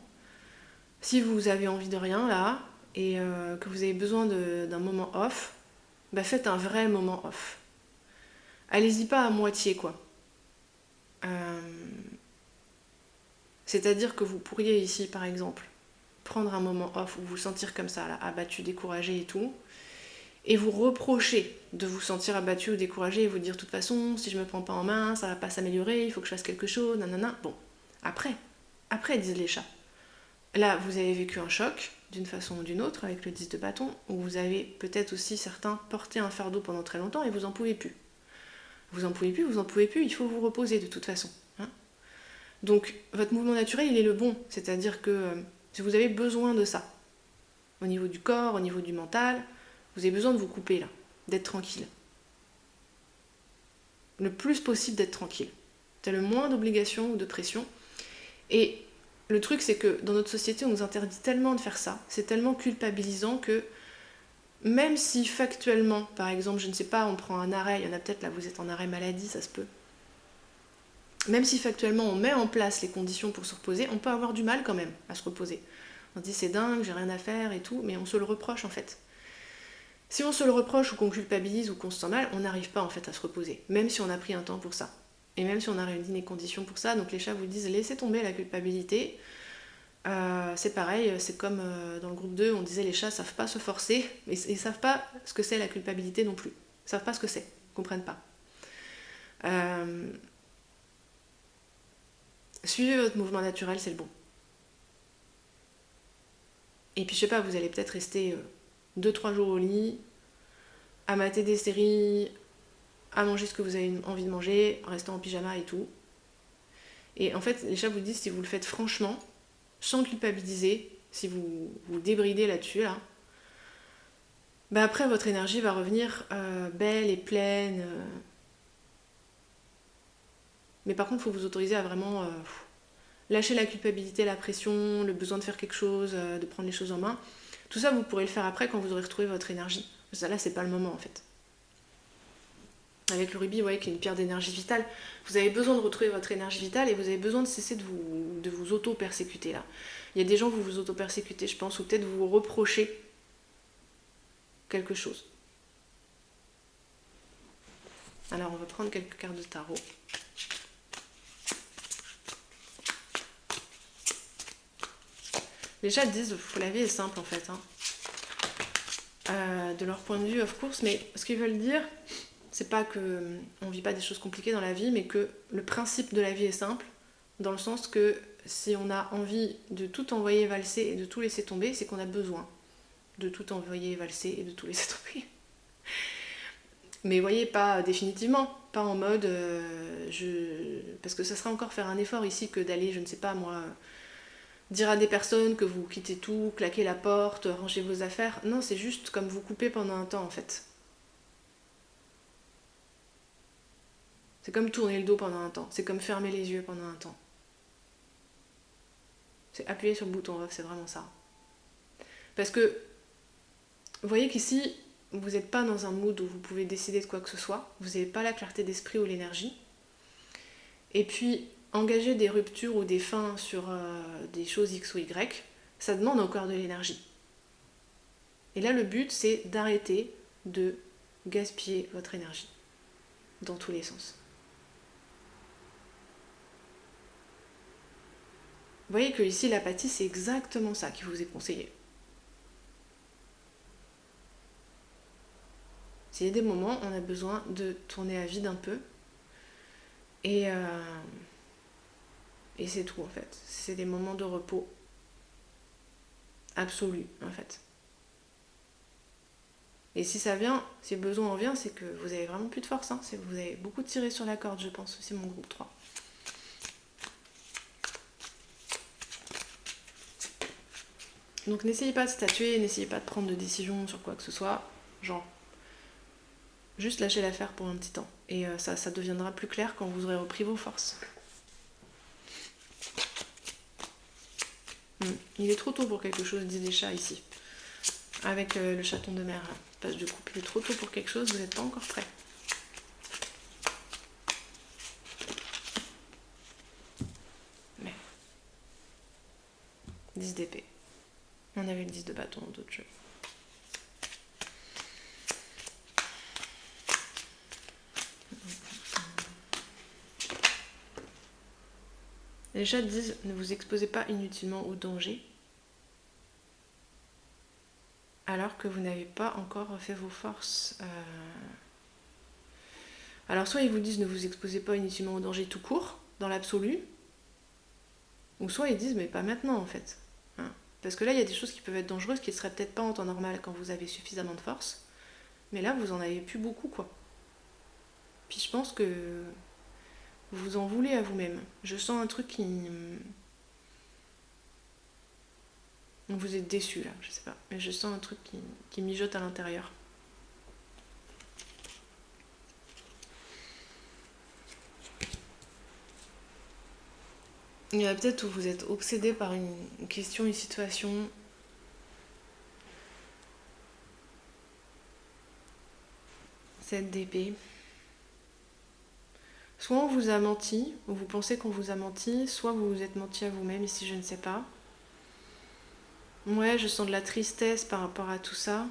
Si vous avez envie de rien là, et que vous avez besoin d'un moment off, bah faites un vrai moment off. Allez-y pas à moitié quoi. C'est-à-dire que vous pourriez ici par exemple prendre un moment off ou vous sentir comme ça, là, abattu, découragé et tout, et vous reprocher de vous sentir abattu ou découragé et vous dire de toute façon si je me prends pas en main ça va pas s'améliorer, il faut que je fasse quelque chose, nanana. Bon, après disent les chats. Là, vous avez vécu un choc, d'une façon ou d'une autre, avec le 10 de bâton, où vous avez peut-être aussi certains porté un fardeau pendant très longtemps et vous en pouvez plus. Vous en pouvez plus, il faut vous reposer de toute façon. Hein. Donc, votre mouvement naturel, il est le bon. C'est-à-dire que si vous avez besoin de ça, au niveau du corps, au niveau du mental, vous avez besoin de vous couper là, d'être tranquille. Le plus possible d'être tranquille. C'est le moins d'obligations ou de pression. Et le truc, c'est que dans notre société, on nous interdit tellement de faire ça, c'est tellement culpabilisant que même si factuellement, par exemple, je ne sais pas, on prend un arrêt, il y en a peut-être là, vous êtes en arrêt maladie, ça se peut. Même si factuellement on met en place les conditions pour se reposer, on peut avoir du mal quand même à se reposer. On se dit c'est dingue, j'ai rien à faire et tout, mais on se le reproche en fait. Si on se le reproche ou qu'on culpabilise ou qu'on se sent mal, on n'arrive pas en fait à se reposer, même si on a pris un temps pour ça. Et même si on a réuni les conditions pour ça, donc les chats vous disent laissez tomber la culpabilité. C'est pareil, c'est comme dans le groupe 2, on disait les chats savent pas se forcer, mais ils savent pas ce que c'est la culpabilité non plus. Ils savent pas ce que c'est, ils comprennent pas. Suivez votre mouvement naturel, c'est le bon. Et puis je sais pas, vous allez peut-être rester 2-3 jours au lit, à mater des séries, à manger ce que vous avez envie de manger, en restant en pyjama et tout. Et en fait, les chats vous disent si vous le faites franchement, sans culpabiliser, si vous vous débridez là-dessus, là, bah après votre énergie va revenir belle et pleine. Mais par contre, il faut vous autoriser à vraiment lâcher la culpabilité, la pression, le besoin de faire quelque chose, de prendre les choses en main. Tout ça, vous pourrez le faire après quand vous aurez retrouvé votre énergie. Ça, là, c'est pas le moment en fait. Avec le rubis, vous voyez qu'il y a une pierre d'énergie vitale. Vous avez besoin de retrouver votre énergie vitale et vous avez besoin de cesser de vous auto-persécuter là. Il y a des gens vous vous auto-persécutez, je pense, ou peut-être vous reprochez quelque chose. Alors, on va prendre quelques cartes de tarot. Les chats disent que la vie est simple en fait. De leur point de vue, of course, mais ce qu'ils veulent dire, c'est pas qu'on vit pas des choses compliquées dans la vie, mais que le principe de la vie est simple, dans le sens que si on a envie de tout envoyer valser et de tout laisser tomber, c'est qu'on a besoin de tout envoyer valser et de tout laisser tomber. Mais vous voyez, pas définitivement, pas en mode parce que ça sera encore faire un effort ici que d'aller, je ne sais pas moi, dire à des personnes que vous quittez tout, claquez la porte, rangez vos affaires. Non, c'est juste comme vous couper pendant un temps en fait. C'est comme tourner le dos pendant un temps, c'est comme fermer les yeux pendant un temps. C'est appuyer sur le bouton off, c'est vraiment ça. Parce que vous voyez qu'ici, vous n'êtes pas dans un mood où vous pouvez décider de quoi que ce soit, vous n'avez pas la clarté d'esprit ou l'énergie. Et puis, engager des ruptures ou des fins sur des choses X ou Y, ça demande encore de l'énergie. Et là, le but, c'est d'arrêter de gaspiller votre énergie dans tous les sens. Vous voyez que ici l'apathie, c'est exactement ça qui vous est conseillé. S'il y a des moments, on a besoin de tourner à vide un peu. Et c'est tout en fait. C'est des moments de repos absolu en fait. Et si ça vient, si le besoin en vient, c'est que vous avez vraiment plus de force. C'est que vous avez beaucoup tiré sur la corde, je pense. C'est mon groupe 3. Donc n'essayez pas de statuer, n'essayez pas de prendre de décision sur quoi que ce soit. Genre, juste lâchez l'affaire pour un petit temps. Et ça deviendra plus clair quand vous aurez repris vos forces. Il est trop tôt pour quelque chose, disent les chats ici. Avec le chaton de mer, page de coupe. Il est trop tôt pour quelque chose, vous n'êtes pas encore prêt. Mais 10 d'épée. On avait le 10 de bâton dans d'autres jeux. Les chats disent ne vous exposez pas inutilement au danger alors que vous n'avez pas encore fait vos forces. Alors soit ils vous disent ne vous exposez pas inutilement au danger tout court, dans l'absolu, ou soit ils disent mais pas maintenant en fait. Parce que là il y a des choses qui peuvent être dangereuses qui ne seraient peut-être pas en temps normal quand vous avez suffisamment de force, mais là vous en avez plus beaucoup quoi. Puis je pense que vous en voulez à vous-même. Je sens un truc qui... Vous êtes déçu là, je sais pas. Mais je sens un truc qui mijote à l'intérieur. Il y a peut-être où vous êtes obsédé par une question, une situation. Cette d'épée. Soit on vous a menti, ou vous pensez qu'on vous a menti, soit vous vous êtes menti à vous-même, ici je ne sais pas. Ouais, je sens de la tristesse par rapport à tout ça.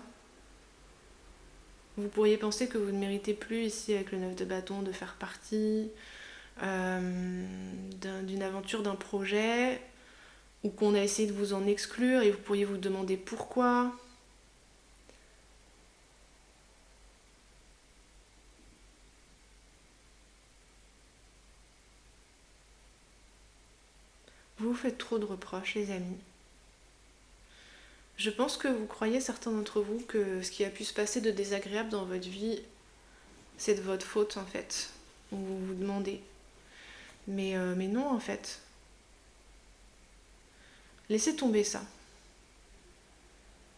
Vous pourriez penser que vous ne méritez plus, ici avec le 9 de bâton, de faire partie d'une aventure, d'un projet, ou qu'on a essayé de vous en exclure, et vous pourriez vous demander pourquoi. Vous vous faites trop de reproches, les amis. Je pense que vous croyez, certains d'entre vous, que ce qui a pu se passer de désagréable dans votre vie, c'est de votre faute, en fait. Ou vous vous demandez. Mais non, en fait. Laissez tomber ça.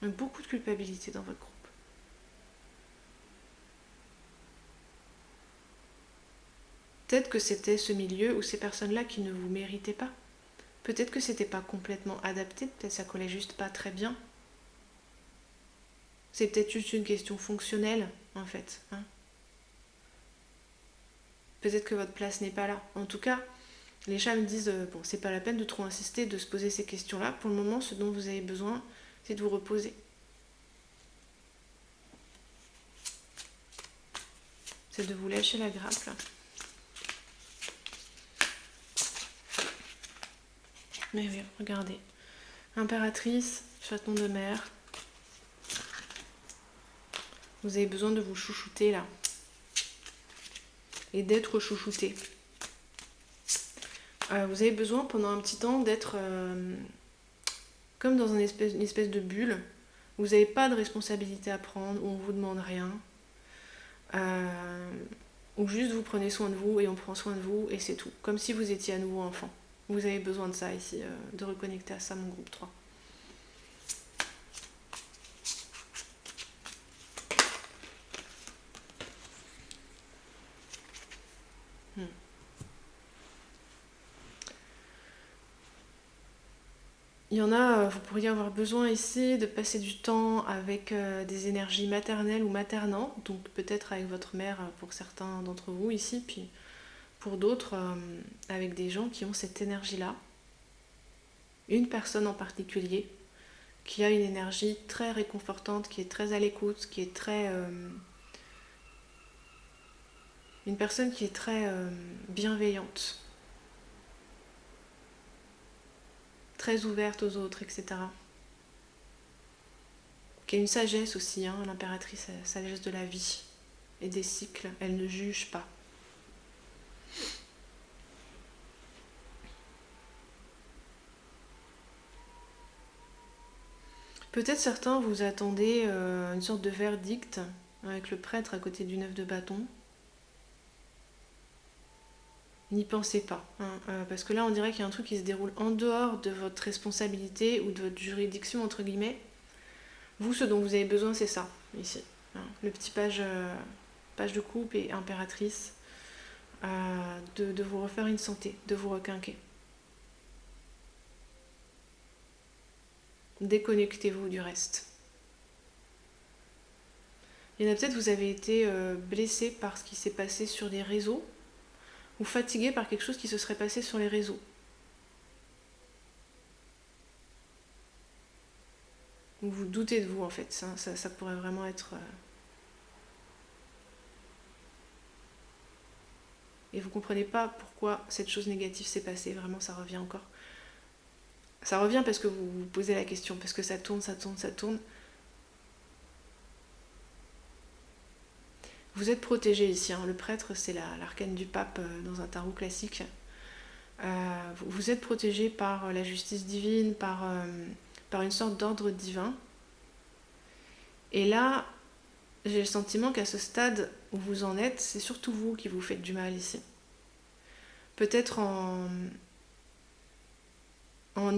Il y a beaucoup de culpabilité dans votre groupe. Peut-être que c'était ce milieu ou ces personnes-là qui ne vous méritaient pas. Peut-être que c'était pas complètement adapté, peut-être que ça collait juste pas très bien. C'est peut-être juste une question fonctionnelle, en fait. Peut-être que votre place n'est pas là. En tout cas, les chats me disent, bon, c'est pas la peine de trop insister, de se poser ces questions-là. Pour le moment, ce dont vous avez besoin, c'est de vous reposer. C'est de vous lâcher la grappe, là. Mais oui, regardez. Impératrice, chaton de mer. Vous avez besoin de vous chouchouter, là. Et d'être chouchouté. Vous avez besoin, pendant un petit temps, d'être comme dans une espèce de bulle. Vous n'avez pas de responsabilité à prendre, où on ne vous demande rien. Où juste vous prenez soin de vous et on prend soin de vous et c'est tout. Comme si vous étiez à nouveau enfant. Vous avez besoin de ça ici, de reconnecter à ça, mon groupe 3. Il y en a, vous pourriez avoir besoin ici de passer du temps avec des énergies maternelles ou maternantes, donc peut-être avec votre mère pour certains d'entre vous ici, puis pour d'autres avec des gens qui ont cette énergie-là. Une personne en particulier qui a une énergie très réconfortante, qui est très à l'écoute, qui est très Une personne qui est très bienveillante, très ouverte aux autres, etc. Qui a une sagesse aussi, hein, l'impératrice, sagesse de la vie et des cycles, elle ne juge pas. Peut-être certains vous attendez une sorte de verdict avec le prêtre à côté du 9 de bâton. N'y pensez pas, hein, parce que là on dirait qu'il y a un truc qui se déroule en dehors de votre responsabilité ou de votre juridiction entre guillemets. Vous, ce dont vous avez besoin, c'est ça, ici. Hein. Le petit page de coupe et impératrice, de vous refaire une santé, de vous requinquer. Déconnectez-vous du reste. Il y en a peut-être, vous avez été blessé par ce qui s'est passé sur les réseaux, ou fatigué par quelque chose qui se serait passé sur les réseaux. Ou vous doutez de vous en fait, ça pourrait vraiment être... Et vous comprenez pas pourquoi cette chose négative s'est passée, vraiment ça revient encore. Ça revient parce que vous vous posez la question, parce que ça tourne, ça tourne, ça tourne. Vous êtes protégé ici, hein. Le prêtre c'est l'arcane du pape dans un tarot classique. Vous êtes protégé par la justice divine, par une sorte d'ordre divin. Et là, j'ai le sentiment qu'à ce stade où vous en êtes, c'est surtout vous qui vous faites du mal ici. Peut-être en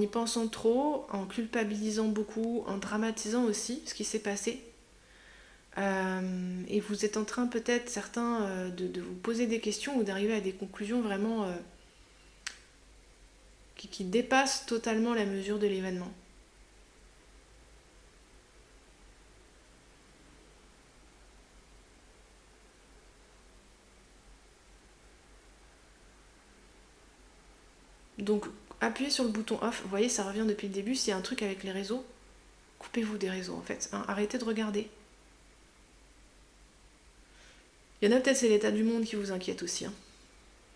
y pensant trop, en culpabilisant beaucoup, en dramatisant aussi ce qui s'est passé. Et vous êtes en train peut-être, certains, de vous poser des questions ou d'arriver à des conclusions vraiment qui dépassent totalement la mesure de l'événement. Donc appuyez sur le bouton off, vous voyez ça revient depuis le début, s'il y a un truc avec les réseaux, coupez-vous des réseaux en fait, hein, arrêtez de regarder. Il y en a peut-être c'est l'état du monde qui vous inquiète aussi, hein,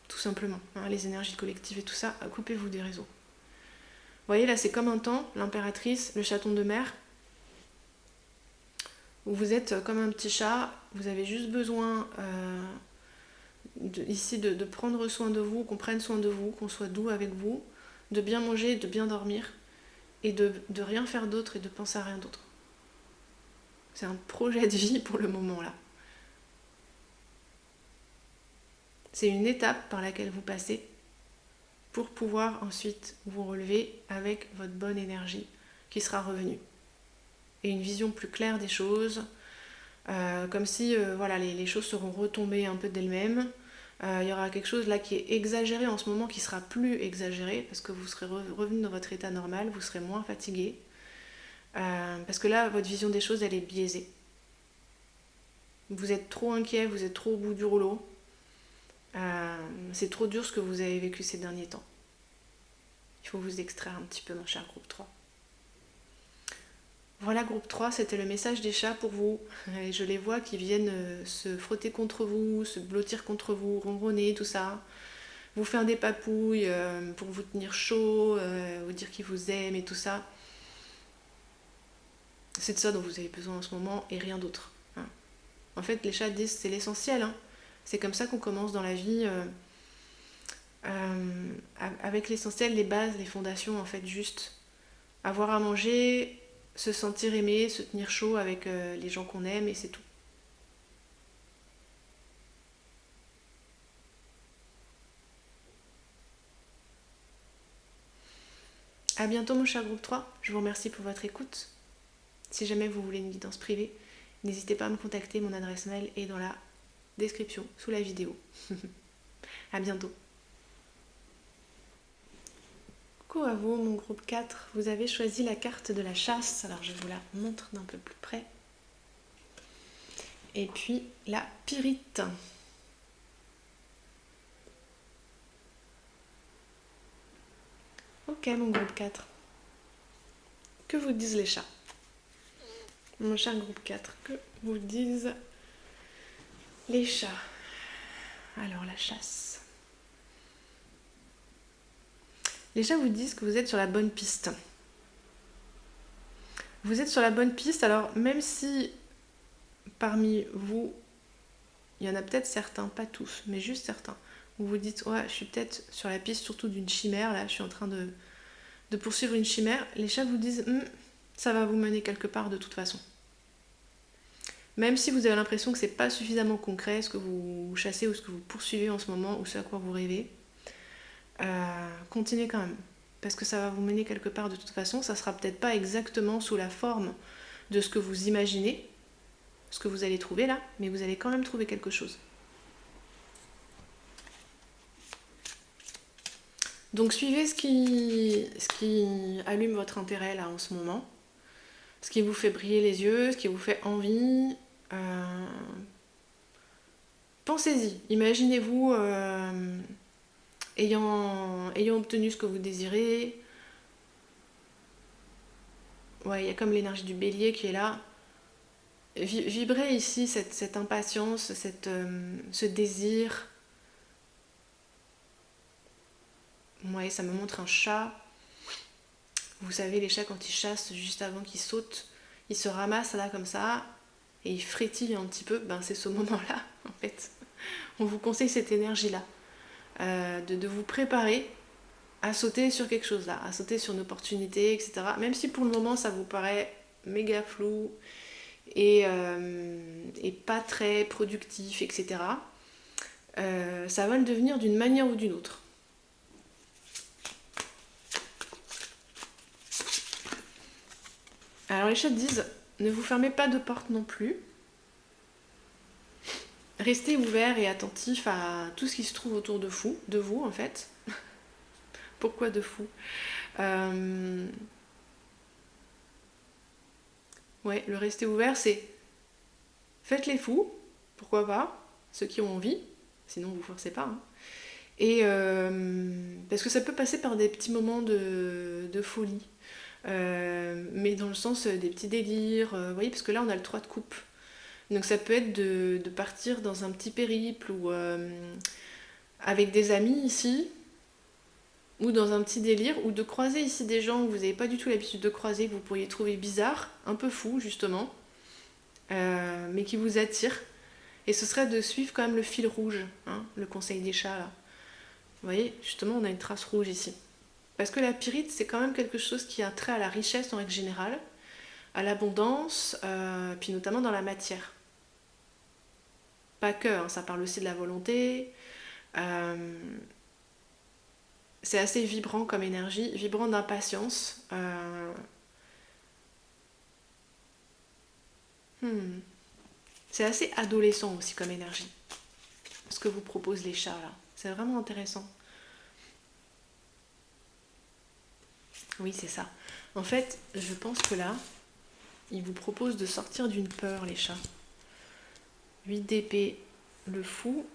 tout simplement, hein, les énergies collectives et tout ça, coupez-vous des réseaux. Vous voyez là c'est comme un temps, l'impératrice, le chaton de mer, où vous êtes comme un petit chat, vous avez juste besoin ici de prendre soin de vous, qu'on prenne soin de vous, qu'on soit doux avec vous, de bien manger, de bien dormir, et de rien faire d'autre et de penser à rien d'autre. C'est un projet de vie pour le moment là. C'est une étape par laquelle vous passez pour pouvoir ensuite vous relever avec votre bonne énergie qui sera revenue. Et une vision plus claire des choses, comme si voilà, les choses seront retombées un peu d'elles-mêmes. Il y aura quelque chose là qui est exagéré en ce moment qui sera plus exagéré parce que vous serez revenu dans votre état normal, vous serez moins fatigué. Parce que là, votre vision des choses, elle est biaisée. Vous êtes trop inquiet, vous êtes trop au bout du rouleau. C'est trop dur ce que vous avez vécu ces derniers temps. Il faut vous extraire un petit peu, mon cher groupe 3. Voilà, groupe 3, c'était le message des chats pour vous. Et je les vois qui viennent se frotter contre vous, se blottir contre vous, ronronner, tout ça. Vous faire des papouilles pour vous tenir chaud, vous dire qu'ils vous aiment et tout ça. C'est de ça dont vous avez besoin en ce moment et rien d'autre. Hein. En fait, les chats disent c'est l'essentiel. Hein. C'est comme ça qu'on commence dans la vie. Avec l'essentiel, les bases, les fondations, en fait, juste avoir à manger, se sentir aimé, se tenir chaud avec les gens qu'on aime et c'est tout. A bientôt mon cher groupe 3, je vous remercie pour votre écoute. Si jamais vous voulez une guidance privée, n'hésitez pas à me contacter, mon adresse mail est dans la description sous la vidéo. A bientôt. Coucou à vous mon groupe 4, vous avez choisi la carte de la chasse, alors je vous la montre d'un peu plus près. Et puis la pyrite. Ok mon groupe 4. Que vous disent les chats? Mon cher groupe 4, que vous disent les chats? Alors la chasse. Les chats vous disent que vous êtes sur la bonne piste. Vous êtes sur la bonne piste, alors même si parmi vous, il y en a peut-être certains, pas tous, mais juste certains, vous vous dites, ouais, je suis peut-être sur la piste surtout d'une chimère, là, je suis en train de poursuivre une chimère, les chats vous disent, ça va vous mener quelque part de toute façon. Même si vous avez l'impression que c'est pas suffisamment concret ce que vous chassez ou ce que vous poursuivez en ce moment ou ce à quoi vous rêvez, continuez quand même. Parce que ça va vous mener quelque part de toute façon, ça sera peut-être pas exactement sous la forme de ce que vous imaginez, ce que vous allez trouver là, mais vous allez quand même trouver quelque chose. Donc suivez ce qui allume votre intérêt là en ce moment, ce qui vous fait briller les yeux, ce qui vous fait envie. Pensez-y, imaginez-vous ayant obtenu ce que vous désirez. Ouais, il y a comme l'énergie du bélier qui est là. Vibrez ici cette impatience, ce désir. Ouais, ça me montre un chat. Vous savez, les chats, quand ils chassent, juste avant qu'ils sautent, ils se ramassent là comme ça et ils frétillent un petit peu. Ben, c'est ce moment-là, en fait. On vous conseille cette énergie-là. De vous préparer à sauter sur quelque chose là, à sauter sur une opportunité, etc. Même si pour le moment, ça vous paraît méga flou et pas très productif, etc. Ça va le devenir d'une manière ou d'une autre. Alors les chats disent, ne vous fermez pas de porte non plus. Restez ouvert et attentif à tout ce qui se trouve autour de vous en fait. Pourquoi de fou Ouais, le rester ouvert, c'est faites les fous, pourquoi pas, ceux qui ont envie, sinon vous forcez pas. Hein. Et parce que ça peut passer par des petits moments de folie. Mais dans le sens des petits délires, vous voyez, parce que là on a le 3 de coupe. Donc ça peut être de partir dans un petit périple ou avec des amis ici, ou dans un petit délire, ou de croiser ici des gens que vous n'avez pas du tout l'habitude de croiser, que vous pourriez trouver bizarre, un peu fou justement, mais qui vous attirent. Et ce serait de suivre quand même le fil rouge, hein, le conseil des chats là. Vous voyez, justement on a une trace rouge ici. Parce que la pyrite, c'est quand même quelque chose qui a trait à la richesse en règle générale, à l'abondance, puis notamment dans la matière. Pas que, hein, ça parle aussi de la volonté. C'est assez vibrant comme énergie, vibrant d'impatience. C'est assez adolescent aussi comme énergie. Ce que vous proposent les chats là. C'est vraiment intéressant. Oui, c'est ça. En fait, je pense que là, ils vous proposent de sortir d'une peur, les chats. 8 d'épée, le fou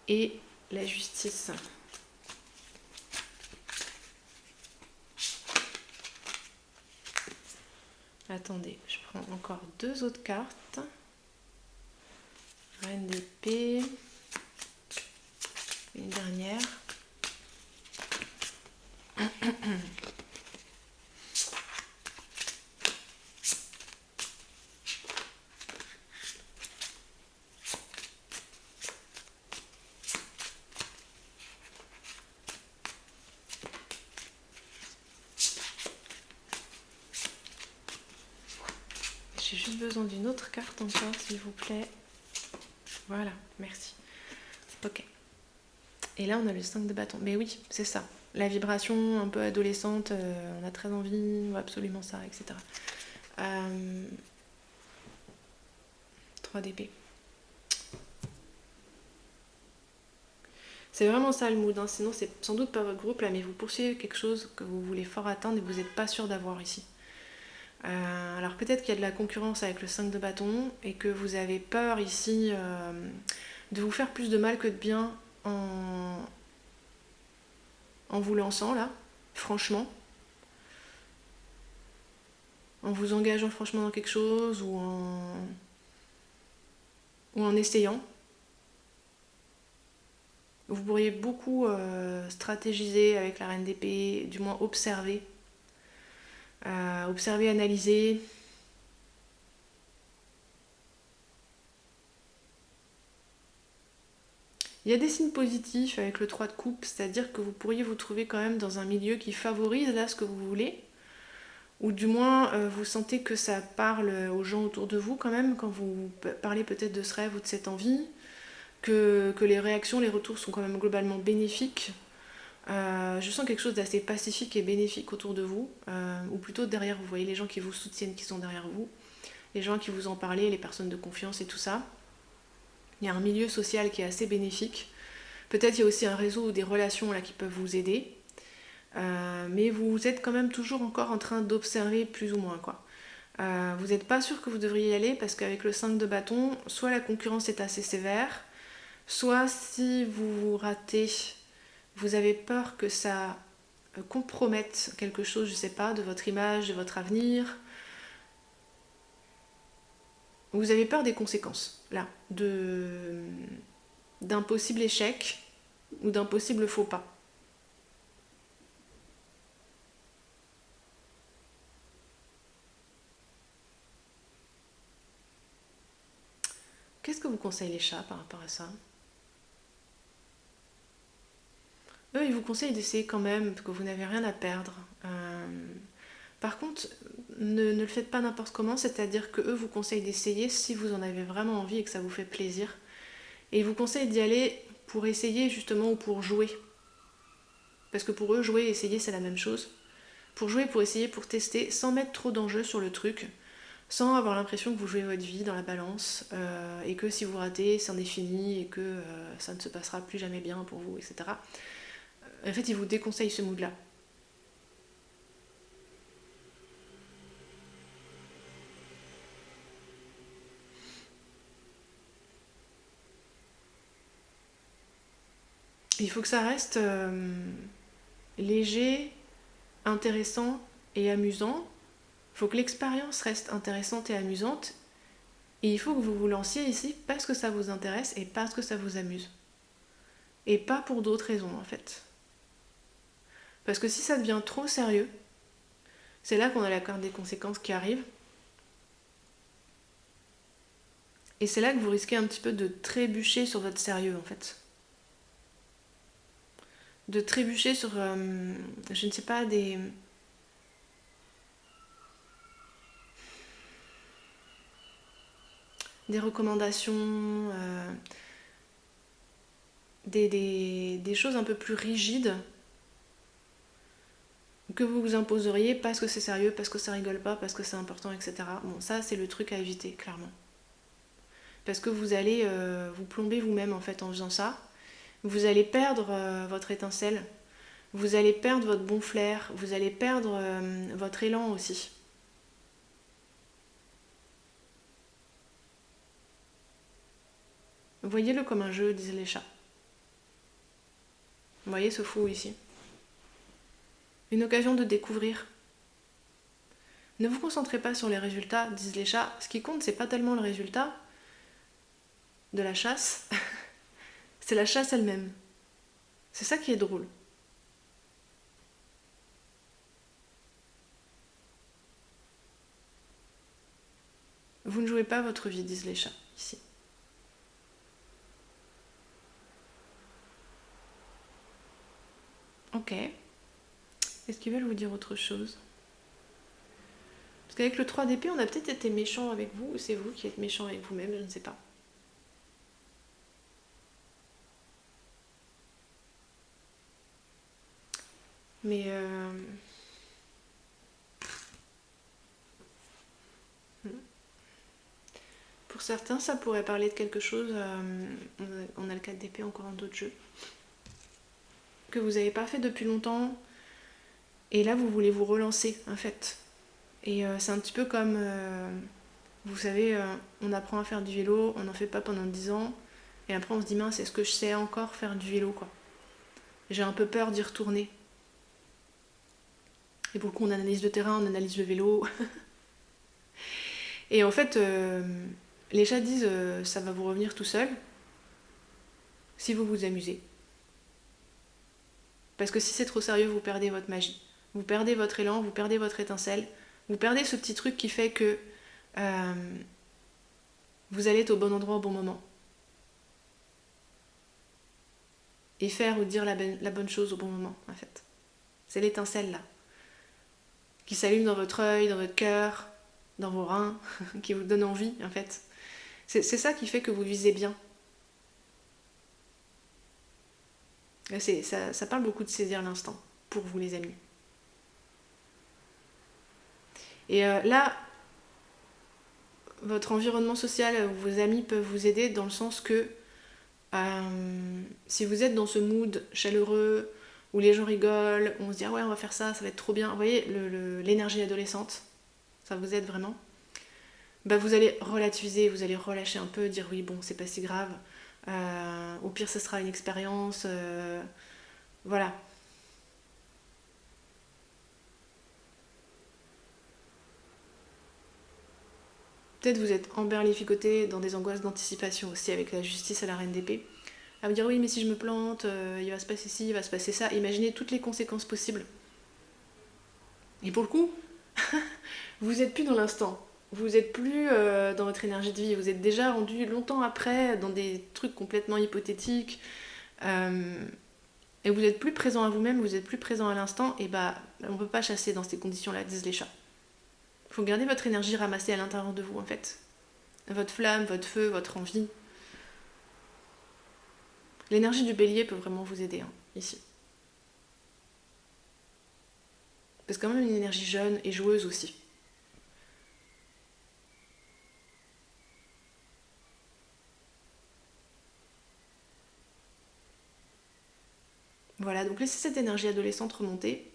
et la justice. Attendez, je prends encore 2 autres cartes. Reine d'épée. Une dernière. J'ai juste besoin d'une autre carte encore, s'il vous plaît. Voilà, merci. Ok. Et là, on a le 5 de bâton. Mais oui, c'est ça. La vibration un peu adolescente, on a très envie, on veut absolument ça, etc. 3 d'épée. C'est vraiment ça le mood, hein. Sinon c'est sans doute pas votre groupe là, mais vous poursuivez quelque chose que vous voulez fort atteindre et vous n'êtes pas sûr d'avoir ici. Alors peut-être qu'il y a de la concurrence avec le 5 de bâton et que vous avez peur ici de vous faire plus de mal que de bien en vous lançant là, franchement. En vous engageant franchement dans quelque chose ou en essayant. Vous pourriez beaucoup stratégiser avec la reine d'épée, du moins observer. Observer, analyser. Il y a des signes positifs avec le 3 de coupe, c'est-à-dire que vous pourriez vous trouver quand même dans un milieu qui favorise là ce que vous voulez, ou du moins vous sentez que ça parle aux gens autour de vous quand même, quand vous parlez peut-être de ce rêve ou de cette envie, que les réactions, les retours sont quand même globalement bénéfiques. Je sens quelque chose d'assez pacifique et bénéfique autour de vous, ou plutôt derrière vous. Vous voyez les gens qui vous soutiennent, qui sont derrière vous, les gens qui vous en parlent, les personnes de confiance et tout ça. Il y a un milieu social qui est assez bénéfique. Peut-être il y a aussi un réseau ou des relations là qui peuvent vous aider. Mais vous êtes quand même toujours encore en train d'observer plus ou moins quoi. Vous n'êtes pas sûr que vous devriez y aller parce qu'avec le 5 de bâton, soit la concurrence est assez sévère, soit si vous ratez, vous avez peur que ça compromette quelque chose, je sais pas, de votre image, de votre avenir. Vous avez peur des conséquences, là, d'un possible échec ou d'un possible faux pas. Qu'est-ce que vous conseillent les chats par rapport à ça? Eux, ils vous conseillent d'essayer quand même, parce que vous n'avez rien à perdre. Par contre, ne le faites pas n'importe comment, c'est-à-dire que eux vous conseillent d'essayer si vous en avez vraiment envie et que ça vous fait plaisir. Et ils vous conseillent d'y aller pour essayer justement ou pour jouer. Parce que pour eux, jouer et essayer, c'est la même chose. Pour jouer, pour essayer, pour tester, sans mettre trop d'enjeux sur le truc, sans avoir l'impression que vous jouez votre vie dans la balance, et que si vous ratez, c'en est fini, et que ça ne se passera plus jamais bien pour vous, etc. En fait, ils vous déconseillent ce mood-là. Il faut que ça reste léger, intéressant et amusant. Il faut que l'expérience reste intéressante et amusante. Et il faut que vous vous lanciez ici parce que ça vous intéresse et parce que ça vous amuse. Et pas pour d'autres raisons en fait. Parce que si ça devient trop sérieux, c'est là qu'on a la carte des conséquences qui arrive. Et c'est là que vous risquez un petit peu de trébucher sur votre sérieux en fait. De trébucher sur, je ne sais pas, des recommandations, des choses un peu plus rigides que vous vous imposeriez parce que c'est sérieux, parce que ça rigole pas, parce que c'est important, etc. Bon, ça c'est le truc à éviter, clairement. Parce que vous allez vous plomber vous-même en fait en faisant ça. Vous allez perdre votre étincelle, vous allez perdre votre bon flair, vous allez perdre votre élan aussi. Voyez-le comme un jeu, disent les chats. Vous voyez ce fou ici. Une occasion de découvrir. Ne vous concentrez pas sur les résultats, disent les chats. Ce qui compte, c'est pas tellement le résultat de la chasse, c'est la chasse elle-même. C'est ça qui est drôle. Vous ne jouez pas votre vie, disent les chats, ici. Ok. Est-ce qu'ils veulent vous dire autre chose? Parce qu'avec le 3 d'épée, on a peut-être été méchant avec vous, ou c'est vous qui êtes méchant avec vous-même, je ne sais pas. Mais pour certains, ça pourrait parler de quelque chose. On a le 4 d'épée encore en d'autres jeux. Que vous n'avez pas fait depuis longtemps. Et là, vous voulez vous relancer, en fait. Et c'est un petit peu comme, vous savez, on apprend à faire du vélo, on n'en fait pas pendant 10 ans. Et après, on se dit, mince, est-ce que je sais encore faire du vélo, quoi? J'ai un peu peur d'y retourner. Et pour le coup, on analyse le terrain, on analyse le vélo. Et en fait, les chats disent ça va vous revenir tout seul si vous vous amusez. Parce que si c'est trop sérieux, vous perdez votre magie. Vous perdez votre élan, vous perdez votre étincelle. Vous perdez ce petit truc qui fait que vous allez être au bon endroit au bon moment. Et faire ou dire la bonne chose au bon moment, en fait. C'est l'étincelle, là. Qui s'allume dans votre œil, dans votre cœur, dans vos reins, qui vous donne envie, en fait. C'est ça qui fait que vous visez bien. Ça parle beaucoup de saisir l'instant, pour vous, les amis. Et là, votre environnement social, vos amis peuvent vous aider dans le sens que si vous êtes dans ce mood chaleureux, où les gens rigolent, où on se dit ah ouais on va faire ça, ça va être trop bien, vous voyez l'énergie adolescente, ça vous aide vraiment, bah vous allez relativiser, vous allez relâcher un peu, dire oui bon c'est pas si grave, au pire ce sera une expérience, voilà. Peut-être vous êtes emberlificoté dans des angoisses d'anticipation aussi avec la justice à la reine d'épée. À vous dire oui mais si je me plante, il va se passer ci, il va se passer ça. Imaginez toutes les conséquences possibles. Et pour le coup, vous êtes plus dans l'instant. Vous êtes plus dans votre énergie de vie. Vous êtes déjà rendu longtemps après dans des trucs complètement hypothétiques. Et vous êtes plus présent à vous-même, vous êtes plus présent à l'instant. Et bah on peut pas chasser dans ces conditions-là, disent les chats. Il faut garder votre énergie ramassée à l'intérieur de vous en fait. Votre flamme, votre feu, votre envie. L'énergie du bélier peut vraiment vous aider ici. Parce que quand même une énergie jeune et joueuse aussi. Voilà, donc laissez cette énergie adolescente remonter.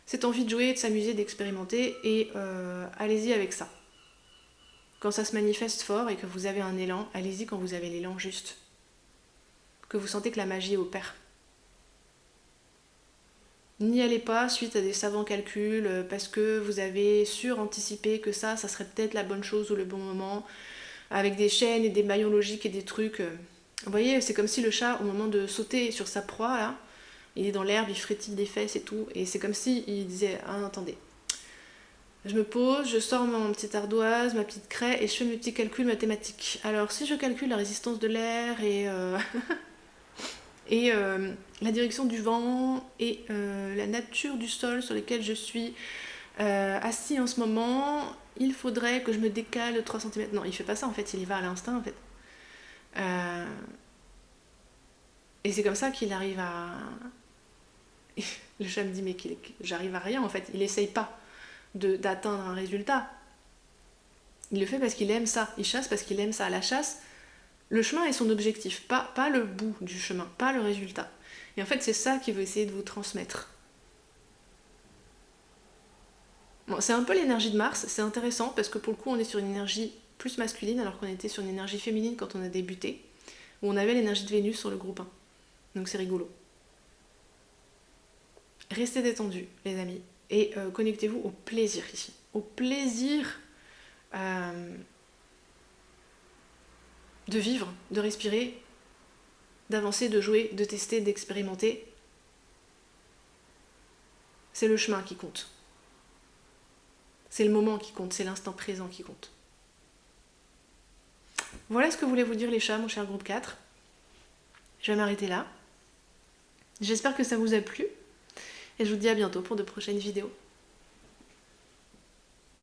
Cette envie de jouer, de s'amuser, d'expérimenter et allez-y avec ça. Quand ça se manifeste fort et que vous avez un élan, allez-y quand vous avez l'élan juste. Que vous sentez que la magie opère. N'y allez pas suite à des savants calculs parce que vous avez suranticipé que ça serait peut-être la bonne chose ou le bon moment, avec des chaînes et des maillons logiques et des trucs. Vous voyez, c'est comme si le chat, au moment de sauter sur sa proie, là, il est dans l'herbe, il frétille des fesses et tout, et c'est comme si il disait ah, attendez, je me pose, je sors mon petite ardoise, ma petite craie, et je fais mes petits calculs mathématiques. Alors si je calcule la résistance de l'air et la direction du vent et la nature du sol sur lequel je suis assis en ce moment, il faudrait que je me décale de 3 cm. Non, il fait pas ça en fait, il y va à l'instinct en fait. Et c'est comme ça qu'il arrive à... Le chat me dit mais j'arrive à rien en fait, il essaye pas d'atteindre un résultat. Il le fait parce qu'il aime ça, il chasse parce qu'il aime ça. La chasse, le chemin est son objectif, pas le bout du chemin, pas le résultat. Et en fait, c'est ça qu'il veut essayer de vous transmettre. Bon, c'est un peu l'énergie de Mars, c'est intéressant parce que pour le coup, on est sur une énergie plus masculine alors qu'on était sur une énergie féminine quand on a débuté, où on avait l'énergie de Vénus sur le groupe 1. Donc c'est rigolo. Restez détendus, les amis, et connectez-vous au plaisir ici. Au plaisir de vivre, de respirer, d'avancer, de jouer, de tester, d'expérimenter. C'est le chemin qui compte. C'est le moment qui compte, c'est l'instant présent qui compte. Voilà ce que voulait vous dire les chats, mon cher groupe 4. Je vais m'arrêter là. J'espère que ça vous a plu. Et je vous dis à bientôt pour de prochaines vidéos.